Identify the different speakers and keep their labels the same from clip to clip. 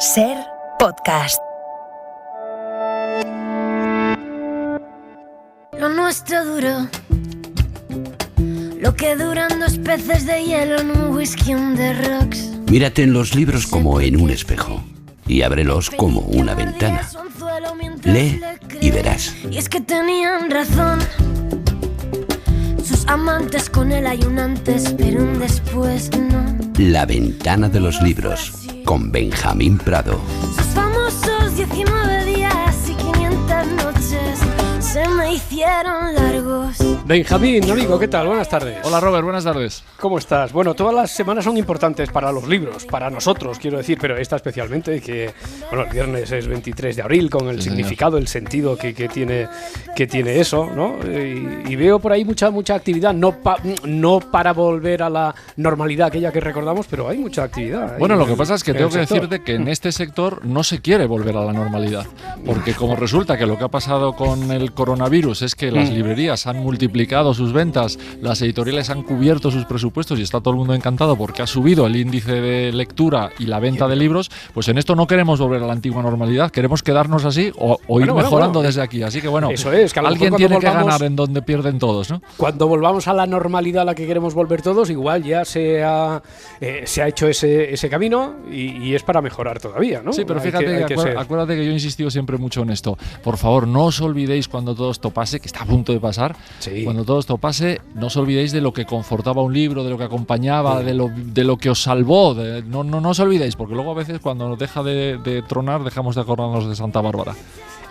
Speaker 1: Ser podcast.
Speaker 2: Lo nuestro duró lo que duran 2 peces de hielo en un whisky on the rocks.
Speaker 3: Mírate en los libros como en un espejo y ábrelos como una ventana. Lee y verás.
Speaker 2: Y es que tenían razón sus amantes, con él hay un antes, pero un después no.
Speaker 3: La ventana de los libros, con Benjamín Prado.
Speaker 2: Sus famosos 19 días y 500 noches se me hicieron largos.
Speaker 4: Benjamín, amigo, ¿qué tal? Buenas tardes.
Speaker 5: Hola Robert, buenas tardes.
Speaker 4: ¿Cómo estás? Bueno, todas las semanas son importantes para los libros, para nosotros, quiero decir, pero esta especialmente, que bueno, el viernes es 23 de abril, con el significado, el sentido que tiene eso, ¿no? Y veo por ahí mucha actividad, no para volver a la normalidad aquella que recordamos, pero hay mucha actividad.
Speaker 5: Bueno, lo que pasa es que tengo que decirte que en este sector no se quiere volver a la normalidad, porque como resulta que lo que ha pasado con el coronavirus es que las librerías han multiplicado sus ventas, las editoriales han cubierto sus presupuestos y está todo el mundo encantado porque ha subido el índice de lectura y la venta de libros, pues en esto no queremos volver a la antigua normalidad, queremos quedarnos así o ir mejorando desde aquí. Así que bueno,
Speaker 4: eso es, que
Speaker 5: alguien tiene que ganar en donde pierden todos, ¿no?
Speaker 4: Cuando volvamos a la normalidad a la que queremos volver todos, igual ya se ha hecho ese camino y es para mejorar todavía, ¿no?
Speaker 5: Sí, pero fíjate, acuérdate que yo he insistido siempre mucho en esto. Por favor, no os olvidéis cuando todo esto pase, que está a punto de pasar, cuando todo esto pase, no os olvidéis de lo que confortaba un libro, de lo que acompañaba, de lo que os salvó. No os olvidéis, porque luego a veces cuando nos deja de tronar, dejamos de acordarnos de Santa Bárbara.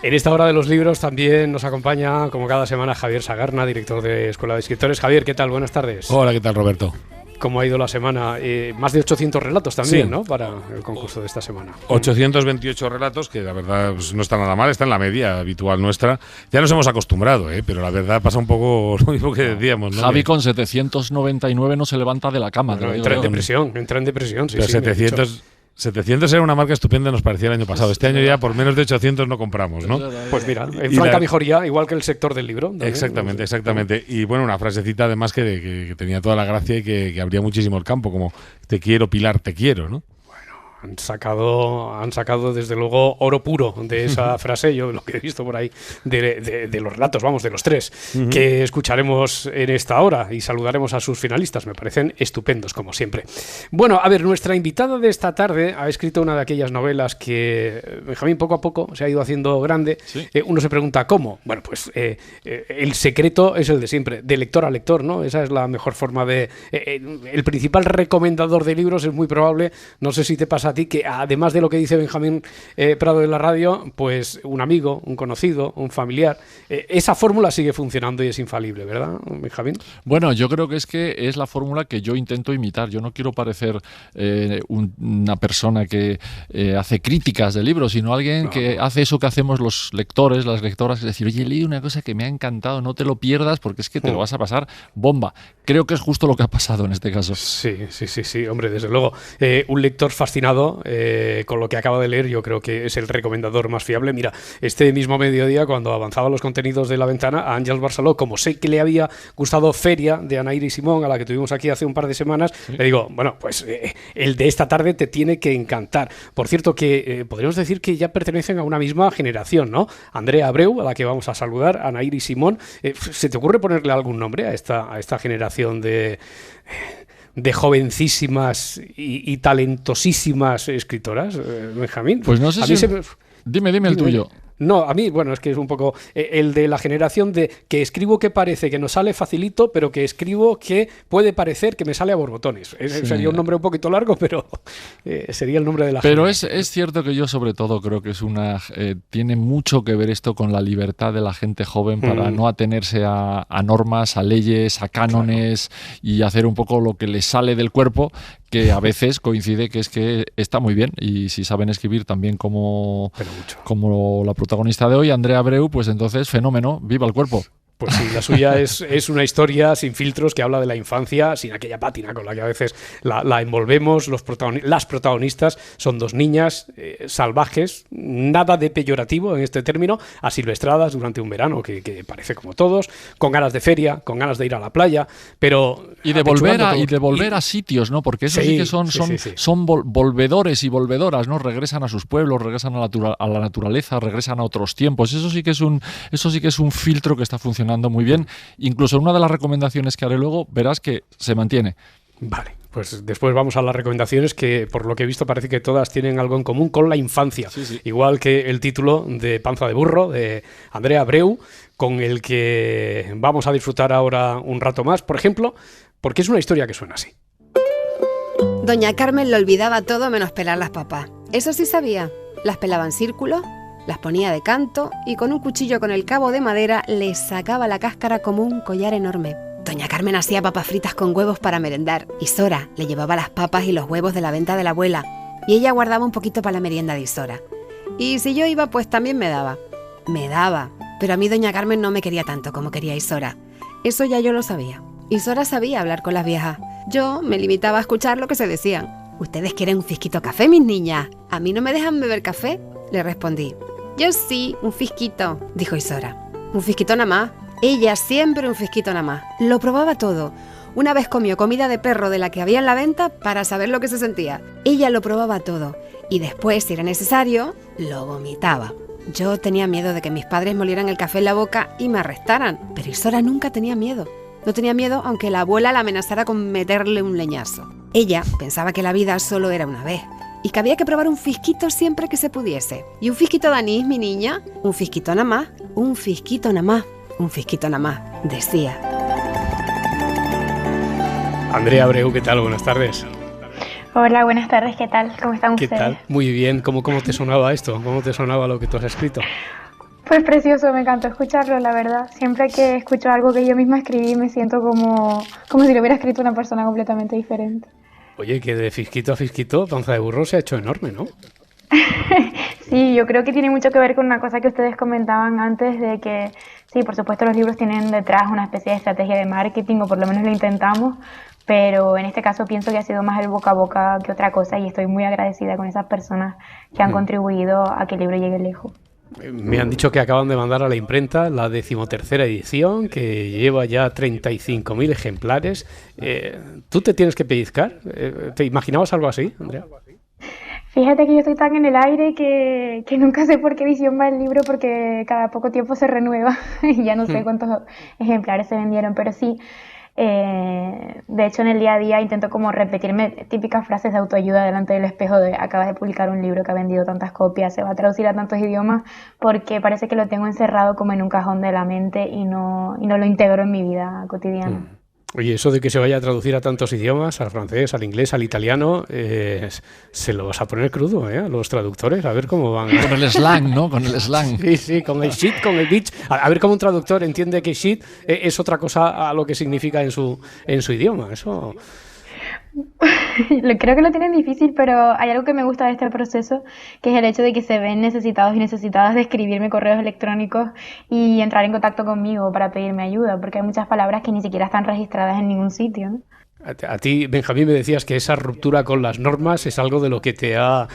Speaker 4: En esta hora de los libros también nos acompaña, como cada semana, Javier Sagarna, director de Escuela de Escritores. Javier, ¿qué tal? Buenas tardes.
Speaker 6: Hola, ¿qué tal, Roberto?
Speaker 4: ¿Cómo ha ido la semana? Más de 800 relatos también,
Speaker 6: sí,
Speaker 4: ¿no? Para el concurso de esta semana.
Speaker 6: 828 relatos, que la verdad pues, no está nada mal, está en la media habitual nuestra. Ya nos hemos acostumbrado, pero la verdad pasa un poco lo mismo que decíamos, ¿no?
Speaker 5: Javi con 799 no se levanta de la cama.
Speaker 4: Bueno, entra en depresión, sí.
Speaker 6: Pero
Speaker 4: sí,
Speaker 6: 700 era una marca estupenda, nos parecía el año pasado. Este año ya por menos de 800 no compramos, ¿no?
Speaker 4: Pues mira, en franca mejoría, igual que el sector del libro. ¿También?
Speaker 6: Exactamente. Y bueno, una frasecita además que tenía toda la gracia y que abría muchísimo el campo, como te quiero, Pilar, te quiero, ¿no?
Speaker 4: Han sacado desde luego oro puro de esa frase, yo lo que he visto por ahí de los relatos, vamos, de los 3 que escucharemos en esta hora y saludaremos a sus finalistas, me parecen estupendos como siempre. Bueno, a ver, nuestra invitada de esta tarde ha escrito una de aquellas novelas que Benjamín poco a poco se ha ido haciendo grande. ¿Sí? Uno se pregunta ¿cómo? Bueno, pues el secreto es el de siempre, de lector a lector, ¿no? Esa es la mejor forma de... el principal recomendador de libros es muy probable, no sé si te pasa a ti, que además de lo que dice Benjamín Prado de la radio, pues un amigo, un conocido, un familiar, esa fórmula sigue funcionando y es infalible, ¿verdad, Benjamín?
Speaker 5: Bueno, yo creo que es la fórmula que yo intento imitar. Yo no quiero parecer una persona que hace críticas de libros, sino alguien que hace eso que hacemos los lectores, las lectoras, es decir, oye, leí una cosa que me ha encantado, no te lo pierdas porque es que te lo vas a pasar bomba. Creo que es justo lo que ha pasado en este caso.
Speaker 4: Sí, hombre, desde luego. Un lector fascinado con lo que acaba de leer, yo creo que es el recomendador más fiable. Mira, este mismo mediodía, cuando avanzaban los contenidos de La Ventana, a Àngels Barceló, como sé que le había gustado Feria, de Anaïr y Simón, a la que tuvimos aquí hace un par de semanas, le digo, bueno, pues el de esta tarde te tiene que encantar. Por cierto, que podríamos decir que ya pertenecen a una misma generación, ¿no? Andrea Abreu, a la que vamos a saludar, Anaïr y Simón. ¿Se te ocurre ponerle algún nombre a esta generación de jovencísimas y talentosísimas escritoras, Benjamín?
Speaker 5: Pues no sé si... Dime el tuyo.
Speaker 4: No, a mí, bueno, es que es un poco el de la generación de que escribo que parece que nos sale facilito, pero que escribo que puede parecer que me sale a borbotones. Sí. Sería un nombre un poquito largo, pero sería el nombre de la
Speaker 5: Pero
Speaker 4: generación.
Speaker 5: Es cierto que yo sobre todo creo que es tiene mucho que ver esto con la libertad de la gente joven para no atenerse a normas, a leyes, a cánones, y hacer un poco lo que les sale del cuerpo, que a veces coincide que es que está muy bien, y si saben escribir también como la protagonista de hoy, Andrea Abreu, pues entonces fenómeno, viva el cuerpo.
Speaker 4: Pues sí, la suya es una historia sin filtros que habla de la infancia, sin aquella pátina con la que a veces la envolvemos. Las protagonistas son dos niñas salvajes, nada de peyorativo en este término, asilvestradas durante un verano que parece como todos, con ganas de feria, con ganas de ir a la playa, pero...
Speaker 5: Y de volver a sitios, ¿no? Porque eso sí que son volvedores y volvedoras, ¿no? Regresan a sus pueblos, regresan a la naturaleza, regresan a otros tiempos. Eso sí que es un filtro que está funcionando muy bien. Incluso en una de las recomendaciones que haré luego verás que se mantiene.
Speaker 4: Vale, pues después vamos a las recomendaciones que por lo que he visto parece que todas tienen algo en común con la infancia. Sí. Igual que el título de Panza de Burro de Andrea Abreu, con el que vamos a disfrutar ahora un rato más, por ejemplo, porque es una historia que suena así.
Speaker 1: Doña Carmen lo olvidaba todo menos pelar las papas. Eso sí sabía. Las pelaba en círculo, las ponía de canto y con un cuchillo con el cabo de madera les sacaba la cáscara como un collar enorme. Doña Carmen hacía papas fritas con huevos para merendar y Sora le llevaba las papas y los huevos de la venta de la abuela y ella guardaba un poquito para la merienda de Isora. Y si yo iba, pues también me daba. Pero a mí Doña Carmen no me quería tanto como quería Isora. Eso ya yo lo sabía. Isora sabía hablar con las viejas. Yo me limitaba a escuchar lo que se decían. ¿Ustedes quieren un fisquito café, mis niñas? ¿A mí no me dejan beber café?, le respondí. Yo sí, un fisquito, dijo Isora. Un fisquito nada más. Ella siempre un fisquito nada más. Lo probaba todo. Una vez comió comida de perro de la que había en la venta para saber lo que se sentía. Ella lo probaba todo. Y después, si era necesario, lo vomitaba. Yo tenía miedo de que mis padres me olieran el café en la boca y me arrestaran. Pero Isora nunca tenía miedo. No tenía miedo aunque la abuela la amenazara con meterle un leñazo. Ella pensaba que la vida solo era una vez y que había que probar un fisquito siempre que se pudiese. ¿Y un fisquito de anís, mi niña? Un fisquito nada más, un fisquito nada más, un fisquito nada más, decía.
Speaker 4: Andrea Abreu, ¿qué tal? Buenas tardes.
Speaker 7: Hola, buenas tardes, ¿qué tal? ¿Cómo están ustedes?
Speaker 4: ¿Qué tal? Muy bien. ¿Cómo te sonaba esto? ¿Cómo te sonaba lo que tú has escrito?
Speaker 7: Pues precioso, me encantó escucharlo, la verdad. Siempre que escucho algo que yo misma escribí me siento como si lo hubiera escrito una persona completamente diferente.
Speaker 4: Oye, que de fisquito a fisquito, Panza de Burro se ha hecho enorme, ¿no?
Speaker 7: Sí, yo creo que tiene mucho que ver con una cosa que ustedes comentaban antes de que, sí, por supuesto los libros tienen detrás una especie de estrategia de marketing, o por lo menos lo intentamos, pero en este caso pienso que ha sido más el boca a boca que otra cosa y estoy muy agradecida con esas personas que han contribuido a que el libro llegue lejos.
Speaker 4: Me han dicho que acaban de mandar a la imprenta la 13ª edición, que lleva ya 35.000 ejemplares. ¿Tú te tienes que pellizcar? ¿Te imaginabas algo así, Andrea?
Speaker 7: Fíjate que yo estoy tan en el aire que nunca sé por qué edición va el libro, porque cada poco tiempo se renueva y ya no sé cuántos ejemplares se vendieron, pero sí. De hecho, en el día a día intento como repetirme típicas frases de autoayuda delante del espejo de acabas de publicar un libro que ha vendido tantas copias, se va a traducir a tantos idiomas, porque parece que lo tengo encerrado como en un cajón de la mente y no lo integro en mi vida cotidiana.
Speaker 4: Oye, eso de que se vaya a traducir a tantos idiomas, al francés, al inglés, al italiano, se lo vas a poner crudo, a los traductores, a ver cómo van.
Speaker 5: Con el slang, ¿no? Con el slang.
Speaker 4: Sí, con el shit, con el bitch. A ver cómo un traductor entiende que shit es otra cosa a lo que significa en su idioma. Eso...
Speaker 7: Creo que lo tienen difícil, pero hay algo que me gusta de este proceso, que es el hecho de que se ven necesitados y necesitadas de escribirme correos electrónicos y entrar en contacto conmigo para pedirme ayuda, porque hay muchas palabras que ni siquiera están registradas en ningún sitio, ¿no?
Speaker 4: A ti, Benjamín, me decías que esa ruptura con las normas es algo de lo que te ha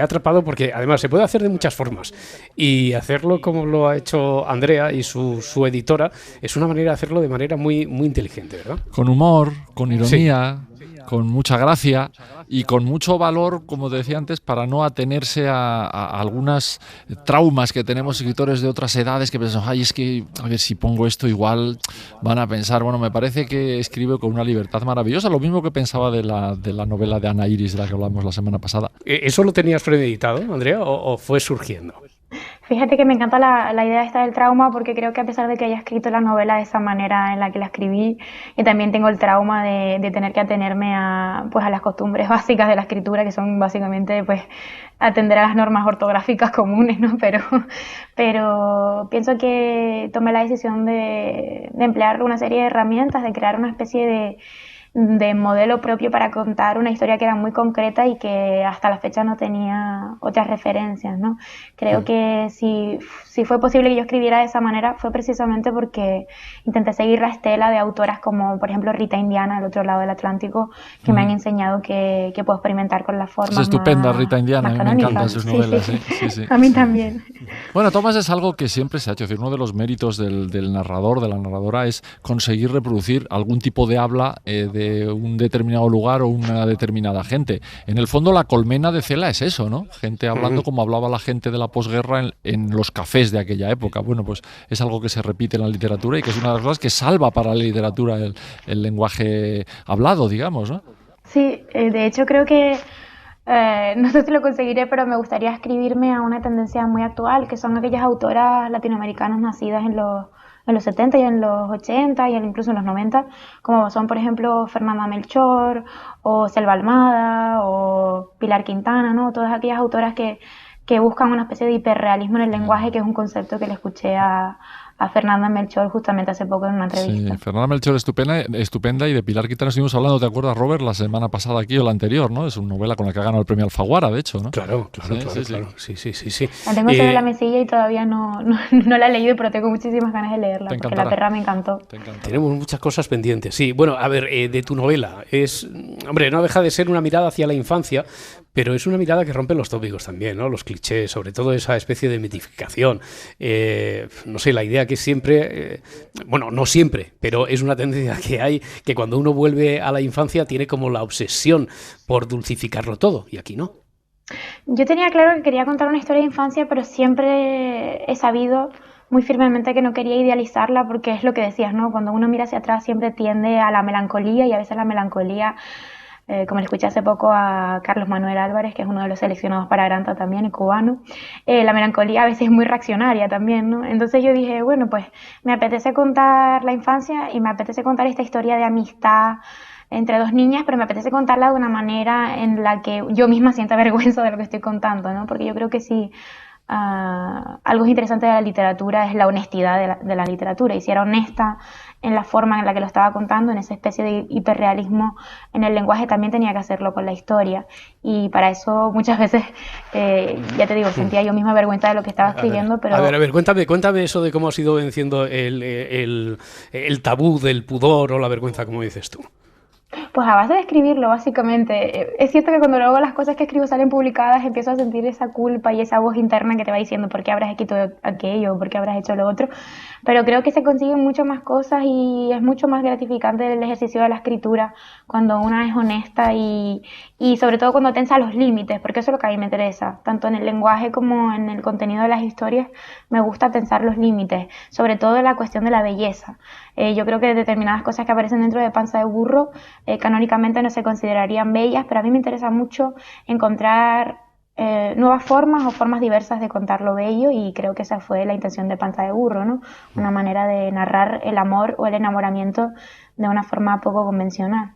Speaker 4: atrapado, porque además se puede hacer de muchas formas y hacerlo como lo ha hecho Andrea y su editora es una manera de hacerlo de manera muy, muy inteligente, ¿verdad?
Speaker 5: Con humor, con ironía.
Speaker 4: Sí.
Speaker 5: Con mucha gracia y con mucho valor, como decía antes, para no atenerse a algunas traumas que tenemos escritores de otras edades que piensan, ay, es que a ver si pongo esto igual van a pensar. Bueno, me parece que escribe con una libertad maravillosa, lo mismo que pensaba de la novela de Ana Iris, de la que hablamos la semana pasada.
Speaker 4: ¿Eso lo tenías premeditado, Andrea, o fue surgiendo?
Speaker 7: Fíjate que me encanta la idea esta del trauma, porque creo que a pesar de que haya escrito la novela de esa manera en la que la escribí, y también tengo el trauma de tener que atenerme a las costumbres básicas de la escritura, que son básicamente pues atender a las normas ortográficas comunes, ¿no? Pero pienso que tomé la decisión de emplear una serie de herramientas, de crear una especie de de modelo propio para contar una historia que era muy concreta y que hasta la fecha no tenía otras referencias, ¿no? Creo que si fue posible que yo escribiera de esa manera fue precisamente porque intenté seguir la estela de autoras como, por ejemplo, Rita Indiana, del otro lado del Atlántico, que me han enseñado que puedo experimentar con las formas.
Speaker 5: Es estupenda
Speaker 7: más,
Speaker 5: Rita Indiana, a mí me encantan sus novelas. Sí.
Speaker 7: A mí también.
Speaker 5: Bueno, Tomás, es algo que siempre se ha hecho. Es decir, uno de los méritos del narrador, de la narradora, es conseguir reproducir algún tipo de habla de un determinado lugar o una determinada gente. En el fondo, La colmena de Cela es eso, ¿no? Gente hablando como hablaba la gente de la posguerra en los cafés de aquella época. Bueno, pues es algo que se repite en la literatura y que es una de las cosas que salva para la literatura el lenguaje hablado, digamos, ¿no?
Speaker 7: Sí, de hecho creo que no sé si lo conseguiré, pero me gustaría escribirme a una tendencia muy actual, que son aquellas autoras latinoamericanas nacidas en los 70 y en los 80 y incluso en los 90, como son, por ejemplo, Fernanda Melchor o Selva Almada o Pilar Quintana, ¿no? Todas aquellas autoras que buscan una especie de hiperrealismo en el lenguaje, que es un concepto que le escuché a Fernanda Melchor justamente hace poco en una entrevista.
Speaker 5: Sí, Fernanda Melchor estupenda, y de Pilar Quintana estuvimos hablando, ¿te acuerdas, Robert? La semana pasada aquí o la anterior, ¿no? Es una novela con la que ha ganado el premio Alfaguara, de hecho, ¿no?
Speaker 4: Claro. Sí.
Speaker 7: La tengo sobre la mesilla y todavía no la he leído, pero tengo muchísimas ganas de leerla, porque La perra me encantó.
Speaker 4: Tenemos muchas cosas pendientes. Sí, bueno, a ver, de tu novela, hombre, no deja de ser una mirada hacia la infancia, pero es una mirada que rompe los tópicos también, ¿no? Los clichés, sobre todo esa especie de mitificación. No sé, la idea que siempre, bueno, no siempre, pero es una tendencia que hay, que cuando uno vuelve a la infancia tiene como la obsesión por dulcificarlo todo, y aquí no.
Speaker 7: Yo tenía claro que quería contar una historia de infancia, pero siempre he sabido muy firmemente que no quería idealizarla, porque es lo que decías, ¿no? Cuando uno mira hacia atrás siempre tiende a la melancolía, y a veces la melancolía, como le escuché hace poco a Carlos Manuel Álvarez, que es uno de los seleccionados para Granta también, el cubano, la melancolía a veces es muy reaccionaria también, ¿no? Entonces yo dije, bueno, pues me apetece contar la infancia y me apetece contar esta historia de amistad entre dos niñas, pero me apetece contarla de una manera en la que yo misma sienta vergüenza de lo que estoy contando, ¿no? Porque yo creo que sí, algo interesante de la literatura es la honestidad de la literatura, y si era honesta en la forma en la que lo estaba contando, en esa especie de hiperrealismo en el lenguaje, también tenía que hacerlo con la historia, y para eso muchas veces, ya te digo, sentía yo misma vergüenza de lo que estaba escribiendo. Pero...
Speaker 4: A ver, cuéntame eso de cómo has ido venciendo el tabú del pudor o la vergüenza, como dices tú.
Speaker 7: Pues a base de escribirlo, básicamente. Es cierto que cuando luego las cosas que escribo salen publicadas, empiezo a sentir esa culpa y esa voz interna que te va diciendo por qué habrás escrito aquello, por qué habrás hecho lo otro. Pero creo que se consiguen mucho más cosas y es mucho más gratificante el ejercicio de la escritura cuando una es honesta y sobre todo cuando tensa los límites, porque eso es lo que a mí me interesa. Tanto en el lenguaje como en el contenido de las historias me gusta tensar los límites, sobre todo en la cuestión de la belleza. Yo creo que determinadas cosas que aparecen dentro de Panza de Burro canónicamente no se considerarían bellas, pero a mí me interesa mucho encontrar nuevas formas o formas diversas de contar lo bello, y creo que esa fue la intención de Panza de Burro, ¿no? Una manera de narrar el amor o el enamoramiento de una forma poco convencional.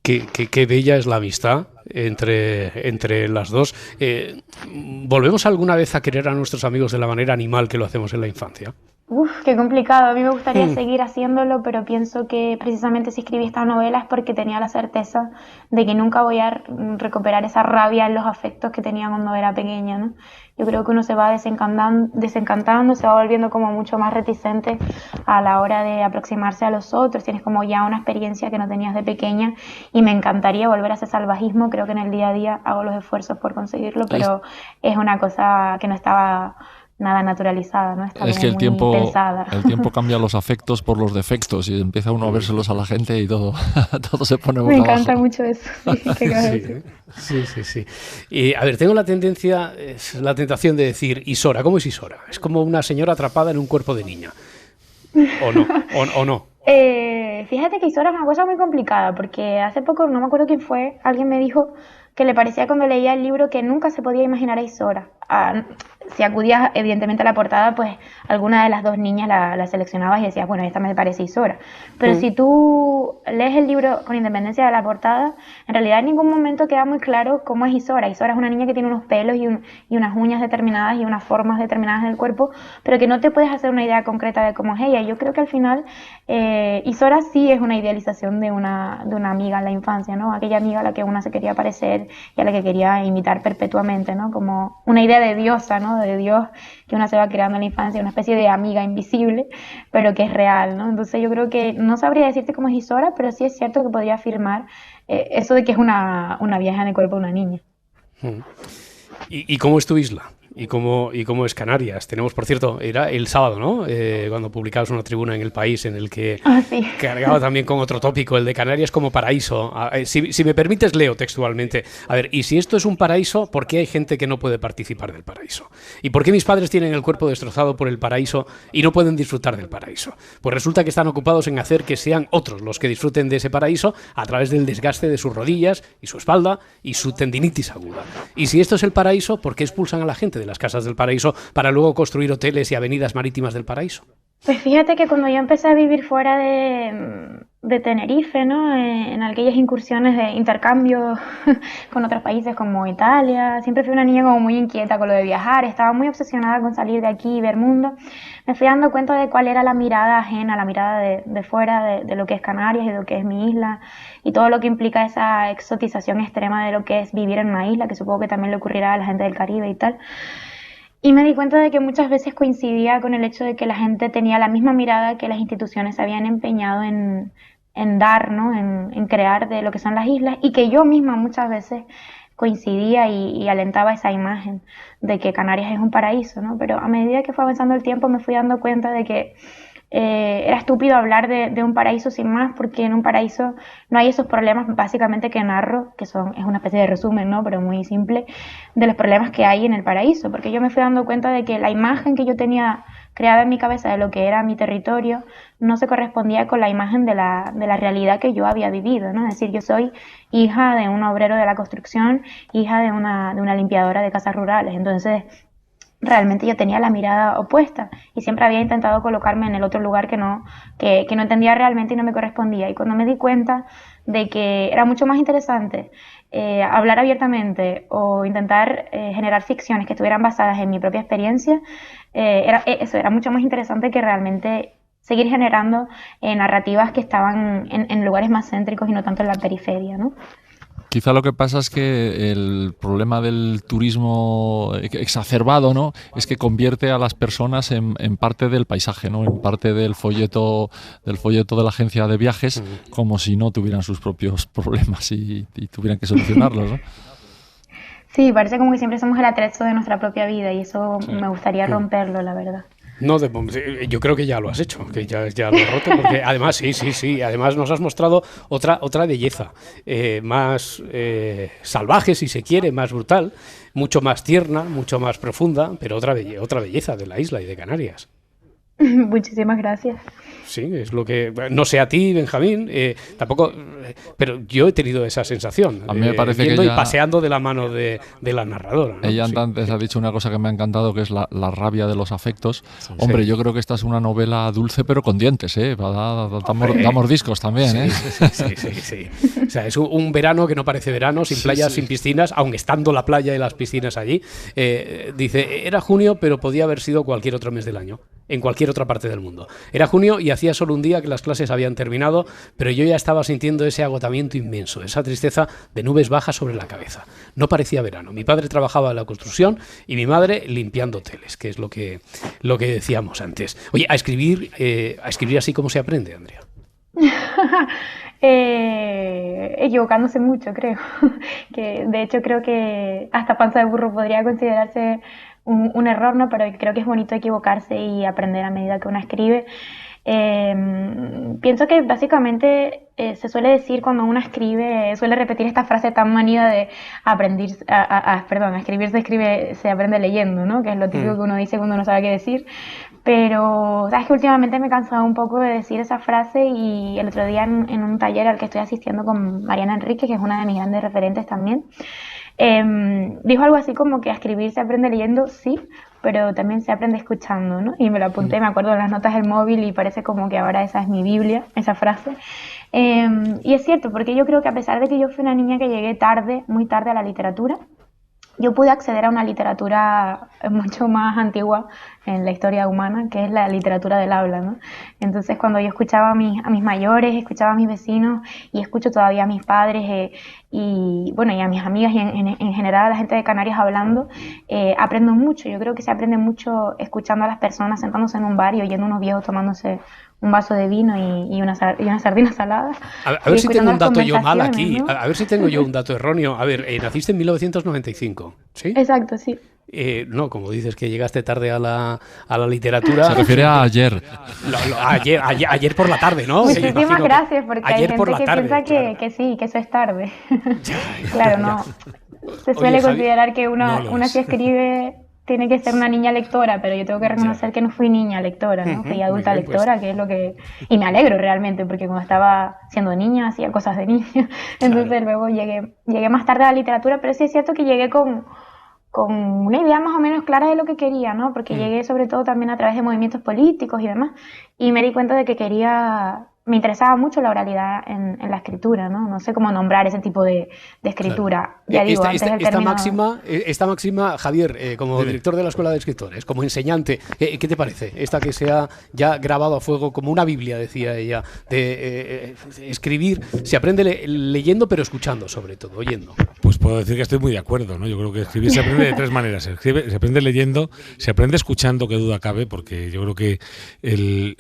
Speaker 4: Qué bella es la amistad entre las dos. ¿Volvemos alguna vez a querer a nuestros amigos de la manera animal que lo hacemos en la infancia?
Speaker 7: Qué complicado. A mí me gustaría seguir haciéndolo, pero pienso que precisamente si escribí esta novela es porque tenía la certeza de que nunca voy a recuperar esa rabia en los afectos que tenía cuando era pequeña, ¿no? Yo creo que uno se va desencantando, se va volviendo como mucho más reticente a la hora de aproximarse a los otros. Tienes como ya una experiencia que no tenías de pequeña, y me encantaría volver a ese salvajismo. Creo que en el día a día hago los esfuerzos por conseguirlo, pero es una cosa que no estaba nada naturalizada, ¿no? Está
Speaker 5: es que el
Speaker 7: muy
Speaker 5: tiempo cambia los afectos por los defectos, y empieza uno a vérselos a la gente y todo se pone boca abajo.
Speaker 7: Me encanta mucho eso.
Speaker 4: Sí. Y a ver, tengo la tentación de decir Isora. ¿Cómo es Isora? Es como una señora atrapada en un cuerpo de niña. ¿O no?
Speaker 7: Fíjate que Isora es una cosa muy complicada, porque hace poco, no me acuerdo quién fue, alguien me dijo que le parecía cuando leía el libro que nunca se podía imaginar a Isora. si acudías evidentemente a la portada, pues alguna de las dos niñas la seleccionabas y decías, bueno, esta me parece Isora. Pero si tú lees el libro con independencia de la portada, en realidad en ningún momento queda muy claro cómo es Isora. Isora es una niña que tiene unos pelos y unas uñas determinadas y unas formas determinadas del cuerpo, pero que no te puedes hacer una idea concreta de cómo es ella. Yo creo que al final Isora sí es una idealización de una amiga en la infancia, ¿no? Aquella amiga a la que una se quería parecer y a la que quería imitar perpetuamente, ¿no? Como una idea de diosa, ¿no? De Dios que una se va creando en la infancia, una especie de amiga invisible, pero que es real, ¿no? Entonces yo creo que no sabría decirte cómo es Isora, pero sí es cierto que podría afirmar eso de que es una vieja en el cuerpo de una niña.
Speaker 4: ¿Y cómo es tu isla? ¿Y cómo es Canarias? Tenemos, por cierto, era el sábado, ¿no? Cuando publicabas una tribuna en El País en el que cargaba también con otro tópico, el de Canarias como paraíso. Si me permites, leo textualmente. A ver, y si esto es un paraíso, ¿por qué hay gente que no puede participar del paraíso? ¿Y por qué mis padres tienen el cuerpo destrozado por el paraíso y no pueden disfrutar del paraíso? Pues resulta que están ocupados en hacer que sean otros los que disfruten de ese paraíso a través del desgaste de sus rodillas y su espalda y su tendinitis aguda. Y si esto es el paraíso, ¿por qué expulsan a la gente de las casas del paraíso para luego construir hoteles y avenidas marítimas del paraíso?
Speaker 7: Pues fíjate que cuando yo empecé a vivir fuera de Tenerife, ¿no? En aquellas incursiones de intercambio con otros países como Italia, siempre fui una niña como muy inquieta con lo de viajar, estaba muy obsesionada con salir de aquí y ver mundo. Me fui dando cuenta de cuál era la mirada ajena, la mirada de fuera de lo que es Canarias y de lo que es mi isla y todo lo que implica esa exotización extrema de lo que es vivir en una isla, que supongo que también le ocurrirá a la gente del Caribe y tal. Y me di cuenta de que muchas veces coincidía con el hecho de que la gente tenía la misma mirada que las instituciones se habían empeñado en dar, ¿no? En crear de lo que son las islas, y que yo misma muchas veces coincidía y alentaba esa imagen de que Canarias es un paraíso, ¿no? Pero a medida que fue avanzando el tiempo me fui dando cuenta de que era estúpido hablar de un paraíso sin más, porque en un paraíso no hay esos problemas básicamente que narro, que es una especie de resumen, ¿no? Pero muy simple, de los problemas que hay en el paraíso, porque yo me fui dando cuenta de que la imagen que yo tenía creada en mi cabeza de lo que era mi territorio no se correspondía con la imagen de la realidad que yo había vivido, ¿no? Es decir, yo soy hija de un obrero de la construcción, hija de una limpiadora de casas rurales, entonces realmente yo tenía la mirada opuesta y siempre había intentado colocarme en el otro lugar que no entendía realmente y no me correspondía. Y cuando me di cuenta de que era mucho más interesante hablar abiertamente o intentar generar ficciones que estuvieran basadas en mi propia experiencia, era mucho más interesante que realmente seguir generando narrativas que estaban en lugares más céntricos y no tanto en la periferia, ¿no?
Speaker 5: Quizá lo que pasa es que el problema del turismo exacerbado, ¿no?, es que convierte a las personas en parte del paisaje, ¿no?, en parte del folleto de la agencia de viajes, como si no tuvieran sus propios problemas y tuvieran que solucionarlos, ¿no?
Speaker 7: Sí, parece como que siempre somos el atrezo de nuestra propia vida y eso me gustaría romperlo, la verdad.
Speaker 4: No, yo creo que ya lo has hecho, que ya lo has roto, porque además, sí, además nos has mostrado otra belleza, más salvaje, si se quiere, más brutal, mucho más tierna, mucho más profunda, pero otra belleza de la isla y de Canarias.
Speaker 7: Muchísimas gracias.
Speaker 4: Sí, es lo que... No sé a ti, Benjamín, tampoco... Pero yo he tenido esa sensación.
Speaker 5: A mí me parece que
Speaker 4: y paseando de la mano de la narradora, ¿no?
Speaker 5: Ella antes ha dicho una cosa que me ha encantado, que es la rabia de los afectos. Hombre, yo creo que esta es una novela dulce pero con dientes, ¿eh? Da mordiscos también, ¿eh?
Speaker 4: Sí. O sea, es un verano que no parece verano, sin playas, sin piscinas, aun estando la playa y las piscinas allí. Dice, era junio, pero podía haber sido cualquier otro mes del año, en cualquier otra parte del mundo. Era junio y hacía solo un día que las clases habían terminado, pero yo ya estaba sintiendo ese agotamiento inmenso, esa tristeza de nubes bajas sobre la cabeza. No parecía verano. Mi padre trabajaba en la construcción y mi madre limpiando hoteles, que es lo que decíamos antes. Oye, a escribir así como se aprende, Andrea.
Speaker 7: Equivocándose mucho, creo. Que de hecho creo que hasta panza de burro podría considerarse un error, ¿no? Pero creo que es bonito equivocarse y aprender a medida que uno escribe. Pienso que básicamente se suele decir cuando uno escribe, suele repetir esta frase tan manida de escribir se aprende leyendo, ¿no? Que es lo típico que uno dice cuando no sabe qué decir. Pero sabes que últimamente me he cansado un poco de decir esa frase, y el otro día en un taller al que estoy asistiendo con Mariana Enrique, que es una de mis grandes referentes también, Dijo algo así como que a escribir se aprende leyendo, sí, pero también se aprende escuchando, ¿no? Y me lo apunté, me acuerdo en las notas del móvil y parece como que ahora esa es mi Biblia, esa frase. Y es cierto, porque yo creo que a pesar de que yo fui una niña que llegué tarde, muy tarde a la literatura, yo pude acceder a una literatura mucho más antigua en la historia humana, que es la literatura del habla, ¿no? Entonces, cuando yo escuchaba a mis mayores, escuchaba a mis vecinos y escucho todavía a mis padres y a mis amigas y en general a la gente de Canarias hablando, aprendo mucho. Yo creo que se aprende mucho escuchando a las personas sentándose en un bar y oyendo unos viejos tomándose un vaso de vino y una sardina salada.
Speaker 4: A ver si tengo un dato yo mal aquí, ¿no? A ver si tengo yo un dato erróneo. A ver, naciste en 1995, ¿sí?
Speaker 7: Exacto, sí.
Speaker 4: No, como dices que llegaste tarde a la literatura.
Speaker 5: Se refiere a ayer.
Speaker 4: Ayer por la tarde, ¿no?
Speaker 7: Muchísimas gracias, porque hay gente que
Speaker 4: tarde,
Speaker 7: piensa
Speaker 4: claro.
Speaker 7: que sí, que eso es tarde. Claro, no. Se suele considerar que una si escribe tiene que ser una niña lectora, pero yo tengo que reconocer que no fui niña lectora, ¿no? Fui adulta bien, lectora, pues. Que es lo que... Y me alegro realmente, porque cuando estaba siendo niña hacía cosas de niña. Entonces luego llegué más tarde a la literatura, pero sí es cierto que llegué con una idea más o menos clara de lo que quería, ¿no? Porque llegué sobre todo también a través de movimientos políticos y demás, y me di cuenta de que me interesaba mucho la oralidad en la escritura, ¿no? No sé cómo nombrar ese tipo de escritura. Claro. Ya digo,
Speaker 4: esta máxima, Javier, como director de la Escuela de Escritores, como enseñante, ¿qué te parece? Esta que se ha ya grabado a fuego como una Biblia, decía ella, de escribir, se aprende leyendo pero escuchando sobre todo, oyendo.
Speaker 6: Pues puedo decir que estoy muy de acuerdo, ¿no? Yo creo que escribir se aprende de tres maneras. Se aprende leyendo, se aprende escuchando, que duda cabe, porque yo creo que el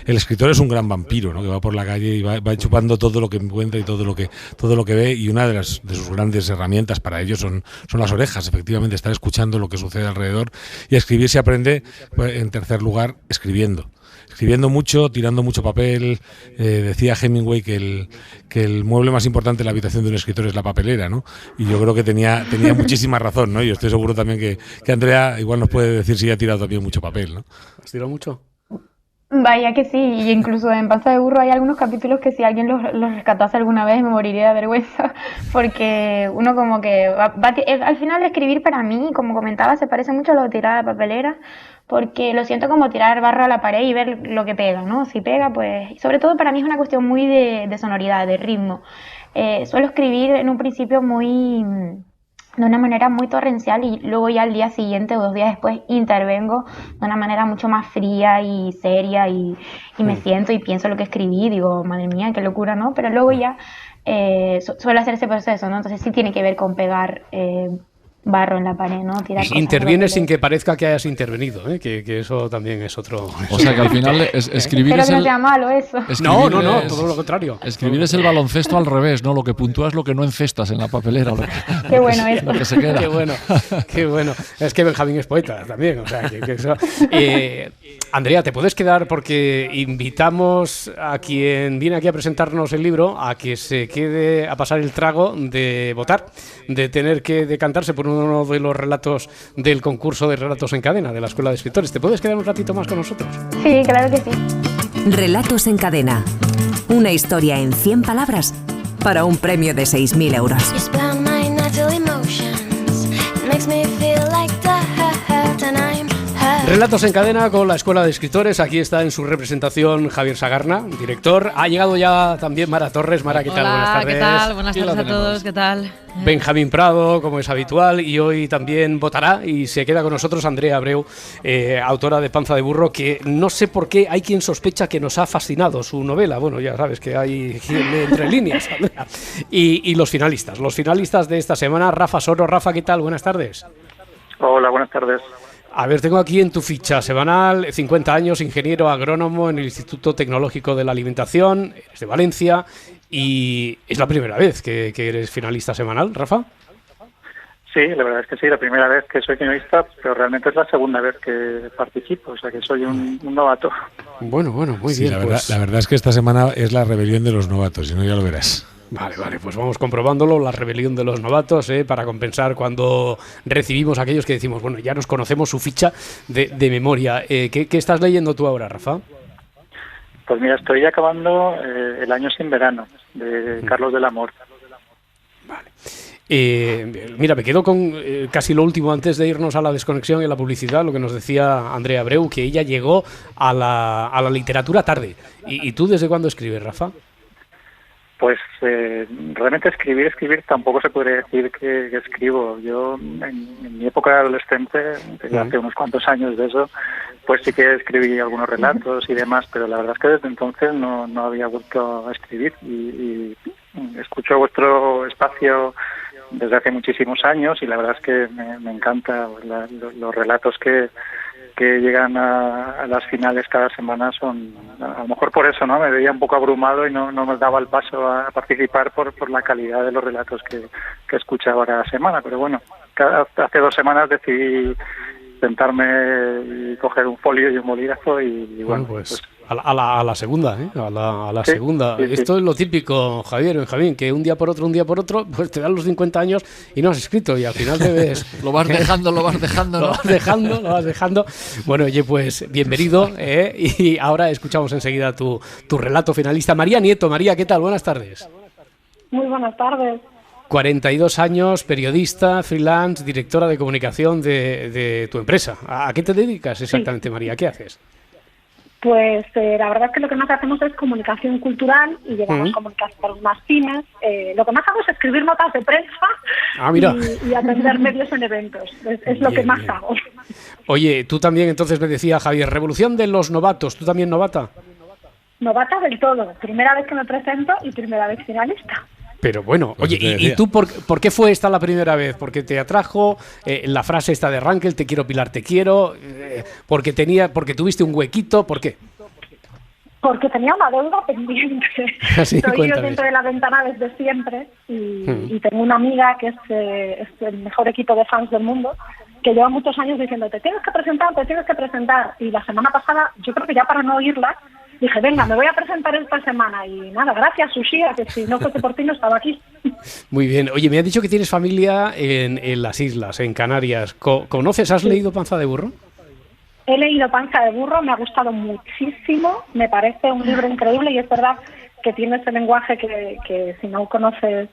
Speaker 6: escritor es un gran vampiro, ¿no? Que va por la calle y va chupando todo lo que encuentra y todo lo que ve, y una de sus grandes herramientas para ello son las orejas, efectivamente, estar escuchando lo que sucede alrededor. Y a escribir se aprende, pues, en tercer lugar, escribiendo mucho, tirando mucho papel. Decía Hemingway que el mueble más importante en la habitación de un escritor es la papelera, ¿no? Y yo creo que tenía muchísima razón, ¿no? Y estoy seguro también que Andrea igual nos puede decir si ha tirado también mucho papel, ¿no?
Speaker 4: ¿Has tirado mucho?
Speaker 7: Vaya que sí, y incluso en Panza de Burro hay algunos capítulos que si alguien los rescatase alguna vez me moriría de vergüenza, porque uno como que al final escribir para mí, como comentaba, se parece mucho a lo de tirar a la papelera, porque lo siento como tirar barro a la pared y ver lo que pega, ¿no? Si pega, pues... Sobre todo para mí es una cuestión muy de sonoridad, de ritmo. Suelo escribir en un principio de una manera muy torrencial y luego ya al día siguiente o 2 días después intervengo de una manera mucho más fría y seria y me siento y pienso lo que escribí, digo, madre mía, qué locura, ¿no? Pero luego ya suelo hacer ese proceso, ¿no? Entonces sí tiene que ver con pegar barro en la pared, ¿no?
Speaker 4: Intervienes sin que parezca que hayas intervenido, ¿eh? Que eso también es otro...
Speaker 5: O sea que al final escribir
Speaker 7: Espero
Speaker 5: es
Speaker 7: que no sea malo eso.
Speaker 4: No, todo lo contrario.
Speaker 5: Escribir es el baloncesto al revés, ¿no? Lo que puntúas es lo que no encestas en la papelera.
Speaker 7: Qué bueno esto.
Speaker 5: Lo que se queda.
Speaker 4: Qué bueno. Es que Benjamín es poeta también, o sea, que eso... Andrea, ¿te puedes quedar? Porque invitamos a quien viene aquí a presentarnos el libro a que se quede a pasar el trago de votar, de tener que decantarse por uno de los relatos del concurso de Relatos en Cadena de la Escuela de Escritores. ¿Te puedes quedar un ratito más con nosotros?
Speaker 7: Sí, claro que sí.
Speaker 8: Relatos en Cadena. Una historia en 100 palabras para un premio de 6.000 euros.
Speaker 4: Relatos en Cadena con la Escuela de Escritores. Aquí está en su representación Javier Sagarna, director. Ha llegado ya también Mara Torres. Mara, ¿qué tal?
Speaker 9: Hola,
Speaker 4: buenas tardes.
Speaker 9: ¿qué tal? Buenas tardes a todos, ¿qué tal?
Speaker 4: Benjamín Prado, como es habitual, y hoy también votará y se queda con nosotros Andrea Abreu, autora de Panza de Burro, que no sé por qué hay quien sospecha que nos ha fascinado su novela. Bueno, ya sabes que hay entre líneas. Y los finalistas de esta semana, Rafa Soro. Rafa, ¿qué tal? Buenas tardes.
Speaker 10: Hola, buenas tardes.
Speaker 4: A ver, tengo aquí en tu ficha semanal, 50 años, ingeniero agrónomo en el Instituto Tecnológico de la Alimentación, eres de Valencia, y es la primera vez que eres finalista semanal, Rafa.
Speaker 10: Sí, la verdad es que sí, la primera vez que soy finalista, pero realmente es la segunda vez que participo, o sea que soy un novato.
Speaker 4: Bueno, muy
Speaker 6: sí,
Speaker 4: bien.
Speaker 6: La verdad es que esta semana es la rebelión de los novatos, si no ya lo verás.
Speaker 4: Vale, pues vamos comprobándolo, la rebelión de los novatos, para compensar cuando recibimos a aquellos que decimos, bueno, ya nos conocemos su ficha de memoria. ¿Qué estás leyendo tú ahora, Rafa?
Speaker 10: Pues mira, estoy acabando El año sin verano, de Carlos del Amor.
Speaker 4: Vale. Mira, me quedo con casi lo último antes de irnos a la desconexión y a la publicidad, lo que nos decía Andrea Abreu, que ella llegó a la literatura tarde. ¿Y tú desde cuándo escribes, Rafa?
Speaker 10: Pues realmente escribir tampoco se podría decir que escribo. Yo en mi época de adolescente, hace unos cuantos años de eso, pues sí que escribí algunos relatos y demás, pero la verdad es que desde entonces no había vuelto a escribir y escucho vuestro espacio desde hace muchísimos años y la verdad es que me encanta los relatos que llegan a las finales cada semana. Son, a lo mejor por eso, ¿no? Me veía un poco abrumado y no me daba el paso a participar por la calidad de los relatos que escuchaba cada semana, pero bueno, hace 2 semanas decidí sentarme y coger un folio y un bolígrafo y bueno, pues
Speaker 4: a la segunda, ¿eh? A la segunda.
Speaker 10: Sí.
Speaker 4: Esto es lo típico, Javier, Benjamín, que un día por otro, pues te dan los 50 años y no has escrito y al final te ves...
Speaker 5: lo vas dejando, ¿no?
Speaker 4: Lo vas dejando. Bueno, oye, pues bienvenido, y ahora escuchamos enseguida tu relato finalista. María Nieto. María, ¿qué tal? Buenas tardes.
Speaker 11: Muy buenas tardes.
Speaker 4: 42 años, periodista, freelance, directora de comunicación de tu empresa. ¿A qué te dedicas exactamente, María? ¿Qué haces?
Speaker 11: Pues la verdad es que lo que más hacemos es comunicación cultural y llevamos comunicación por más pymes. Lo que más hago es escribir notas de prensa y atender medios en eventos. Es lo que más hago.
Speaker 4: Oye, tú también, entonces me decía Javier, revolución de los novatos. ¿Tú también novata?
Speaker 11: Novata del todo. Primera vez que me presento y primera vez finalista.
Speaker 4: Pero bueno, pues oye, ¿y tú por qué fue esta la primera vez? ¿Porque te atrajo la frase esta de Rankel, te quiero Pilar, te quiero? ¿Porque tuviste un huequito? ¿Por qué?
Speaker 11: Porque tenía una deuda pendiente.
Speaker 4: Sí,
Speaker 11: Estoy yo dentro de la ventana desde siempre y tengo una amiga que es el mejor equipo de fans del mundo, que lleva muchos años diciendo, te tienes que presentar. Y la semana pasada, yo creo que ya para no oírla, dije, venga, me voy a presentar esta semana y nada, gracias, Ushia, que si no fuese por ti no estaba aquí.
Speaker 4: Muy bien. Oye, me has dicho que tienes familia en las islas, en Canarias. ¿Conoces, has leído Panza de Burro?
Speaker 11: He leído Panza de Burro, me ha gustado muchísimo, me parece un libro increíble y es verdad que tiene ese lenguaje que si no conoces